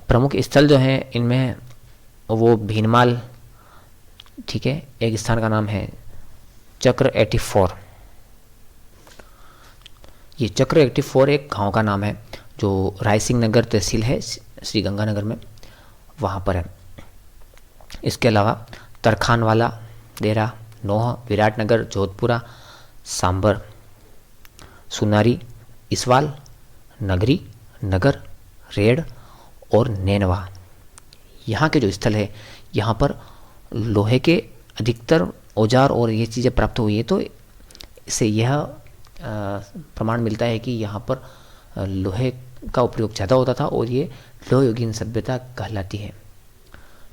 प्रमुख स्थल जो हैं इनमें वो भीनमाल, ठीक है, एक स्थान का नाम है चक्र 84। ये चक्र 84 एक गांव का नाम है जो रायसिंह नगर तहसील है श्री गंगानगर में, वहाँ पर है। इसके अलावा तरखानवाला, देरा, नोह, विराटनगर, जोधपुरा, सांबर, सुनारी, इसवाल, नगरी, नगर, रेड और नैनवा, यहाँ के जो स्थल है, यहाँ पर लोहे के अधिकतर औजार और ये चीज़ें प्राप्त हुई है। तो इससे यह प्रमाण मिलता है कि यहाँ पर लोहे का उपयोग ज़्यादा होता था और ये लोह युगीन सभ्यता कहलाती है।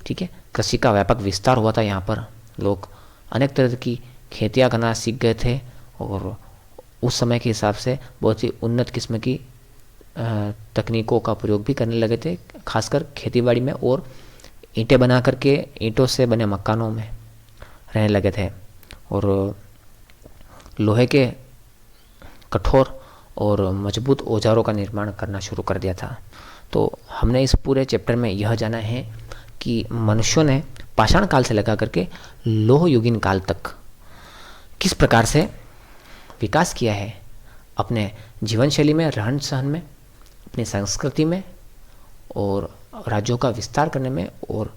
ठीक है, कृषि का व्यापक विस्तार हुआ था यहाँ पर, लोग अनेक तरह की खेतियाँ करना सीख गए थे और उस समय के हिसाब से बहुत ही उन्नत किस्म की तकनीकों का प्रयोग भी करने लगे थे, खासकर खेतीबाड़ी में, और ईंटें बना करके ईंटों से बने मकानों में रहने लगे थे और लोहे के कठोर और मजबूत औजारों का निर्माण करना शुरू कर दिया था। तो हमने इस पूरे चैप्टर में यह जाना है कि मनुष्यों ने पाषाण काल से लगा करके लोह युगीन काल तक किस प्रकार से विकास किया है अपने जीवन शैली में, रहन सहन में, अपनी संस्कृति में और राज्यों का विस्तार करने में और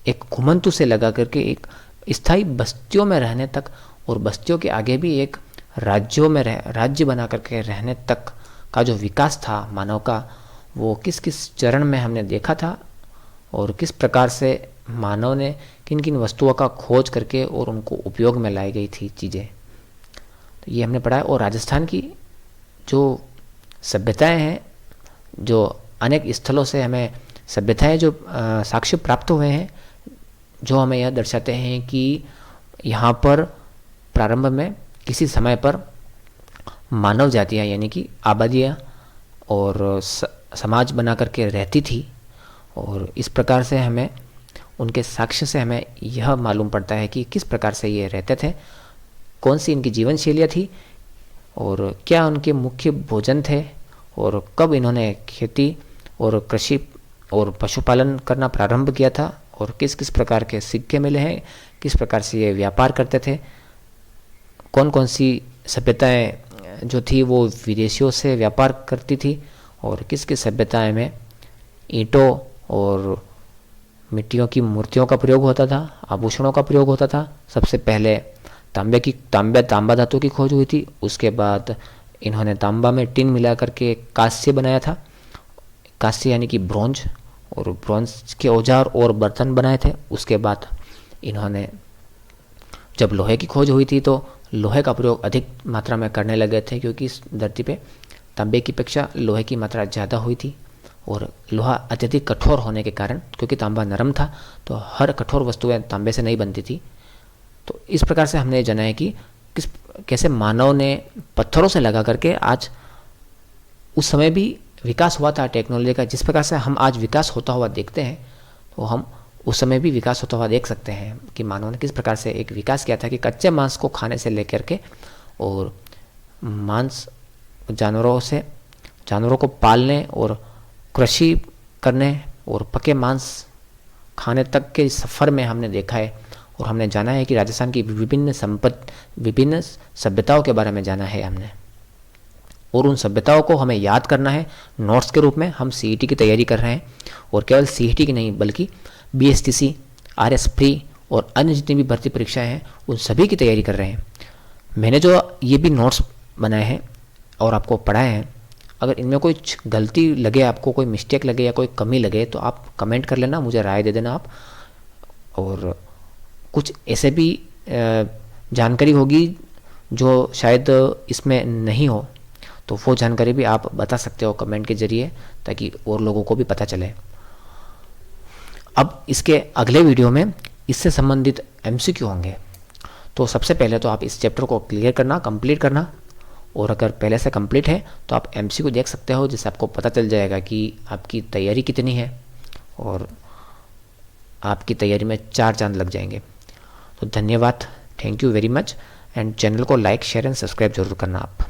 एक घुमंतु से लगा करके एक स्थायी बस्तियों में रहने तक और बस्तियों के आगे भी एक राज्यों में राज्य बना करके रहने तक का जो विकास था मानव का, वो किस किस चरण में हमने देखा था और किस प्रकार से मानव ने किन किन वस्तुओं का खोज करके और उनको उपयोग में लाई गई थी चीज़ें, तो ये हमने पढ़ा है। और राजस्थान की जो सभ्यताएं हैं, जो अनेक स्थलों से हमें सभ्यताएं जो साक्ष्य प्राप्त हुए हैं, जो हमें यह दर्शाते हैं कि यहाँ पर प्रारंभ में किसी समय पर मानव जातियाँ यानी कि आबादियाँ और समाज बना करके रहती थी। और इस प्रकार से हमें उनके साक्ष्य से हमें यह मालूम पड़ता है कि किस प्रकार से ये रहते थे, कौन सी इनकी जीवन शैलियाँ थी और क्या उनके मुख्य भोजन थे और कब इन्होंने खेती और कृषि और पशुपालन करना प्रारंभ किया था और किस किस प्रकार के सिक्के मिले हैं, किस प्रकार से ये व्यापार करते थे, कौन कौन सी सभ्यताएं जो थी वो विदेशियों से व्यापार करती थी और किस किस सभ्यताएं में ईंटों और मिट्टियों की मूर्तियों का प्रयोग होता था, आभूषणों का प्रयोग होता था। सबसे पहले तांबा धातु की खोज हुई थी, उसके बाद इन्होंने तांबा में टिन मिला करके कांस्य बनाया था, कांस्य यानी कि ब्रॉन्ज, और ब्रॉन्ज के औजार और बर्तन बनाए थे। उसके बाद इन्होंने जब लोहे की खोज हुई थी तो लोहे का प्रयोग अधिक मात्रा में करने लगे थे, क्योंकि इस धरती पे तांबे की अपेक्षा लोहे की मात्रा ज़्यादा हुई थी और लोहा अत्यधिक कठोर होने के कारण, क्योंकि तांबा नरम था तो हर कठोर वस्तुएं तांबे से नहीं बनती थी। तो इस प्रकार से हमने जाना है कि कैसे मानव ने पत्थरों से लगा करके आज उस समय भी विकास हुआ था टेक्नोलॉजी का। जिस प्रकार से हम आज विकास होता हुआ देखते हैं तो हम उस समय भी विकास होता हुआ देख सकते हैं कि मानव ने किस प्रकार से एक विकास किया था कि कच्चे मांस को खाने से लेकर के और मांस जानवरों को पालने और कृषि करने और पके मांस खाने तक के सफ़र में हमने देखा है। और हमने जाना है कि राजस्थान की विभिन्न सभ्यताओं के बारे में जाना है हमने, और उन सभ्यताओं को हमें याद करना है नोट्स के रूप में। हम सीईटी की तैयारी कर रहे हैं और केवल सीईटी की नहीं बल्कि बीएसटीसी, आरएस प्री और अन्य जितनी भी भर्ती परीक्षाएं हैं उन सभी की तैयारी कर रहे हैं। मैंने जो ये भी नोट्स बनाए हैं और आपको पढ़ाए हैं, अगर इनमें कोई गलती लगे, आपको कोई मिस्टेक लगे या कोई कमी लगे तो आप कमेंट कर लेना, मुझे राय दे देना आप। और कुछ ऐसे भी जानकारी होगी जो शायद इसमें नहीं हो तो वो जानकारी भी आप बता सकते हो कमेंट के ज़रिए, ताकि और लोगों को भी पता चले। अब इसके अगले वीडियो में इससे संबंधित एमसीक्यू होंगे। तो सबसे पहले तो आप इस चैप्टर को कंप्लीट करना, और अगर पहले से कंप्लीट है तो आप एमसीक्यू देख सकते हो, जिससे आपको पता चल जाएगा कि आपकी तैयारी कितनी है और आपकी तैयारी में 4 चांद लग जाएंगे। तो धन्यवाद, thank you very much, and channel को लाइक, शेयर एंड सब्सक्राइब जरूर करना आप।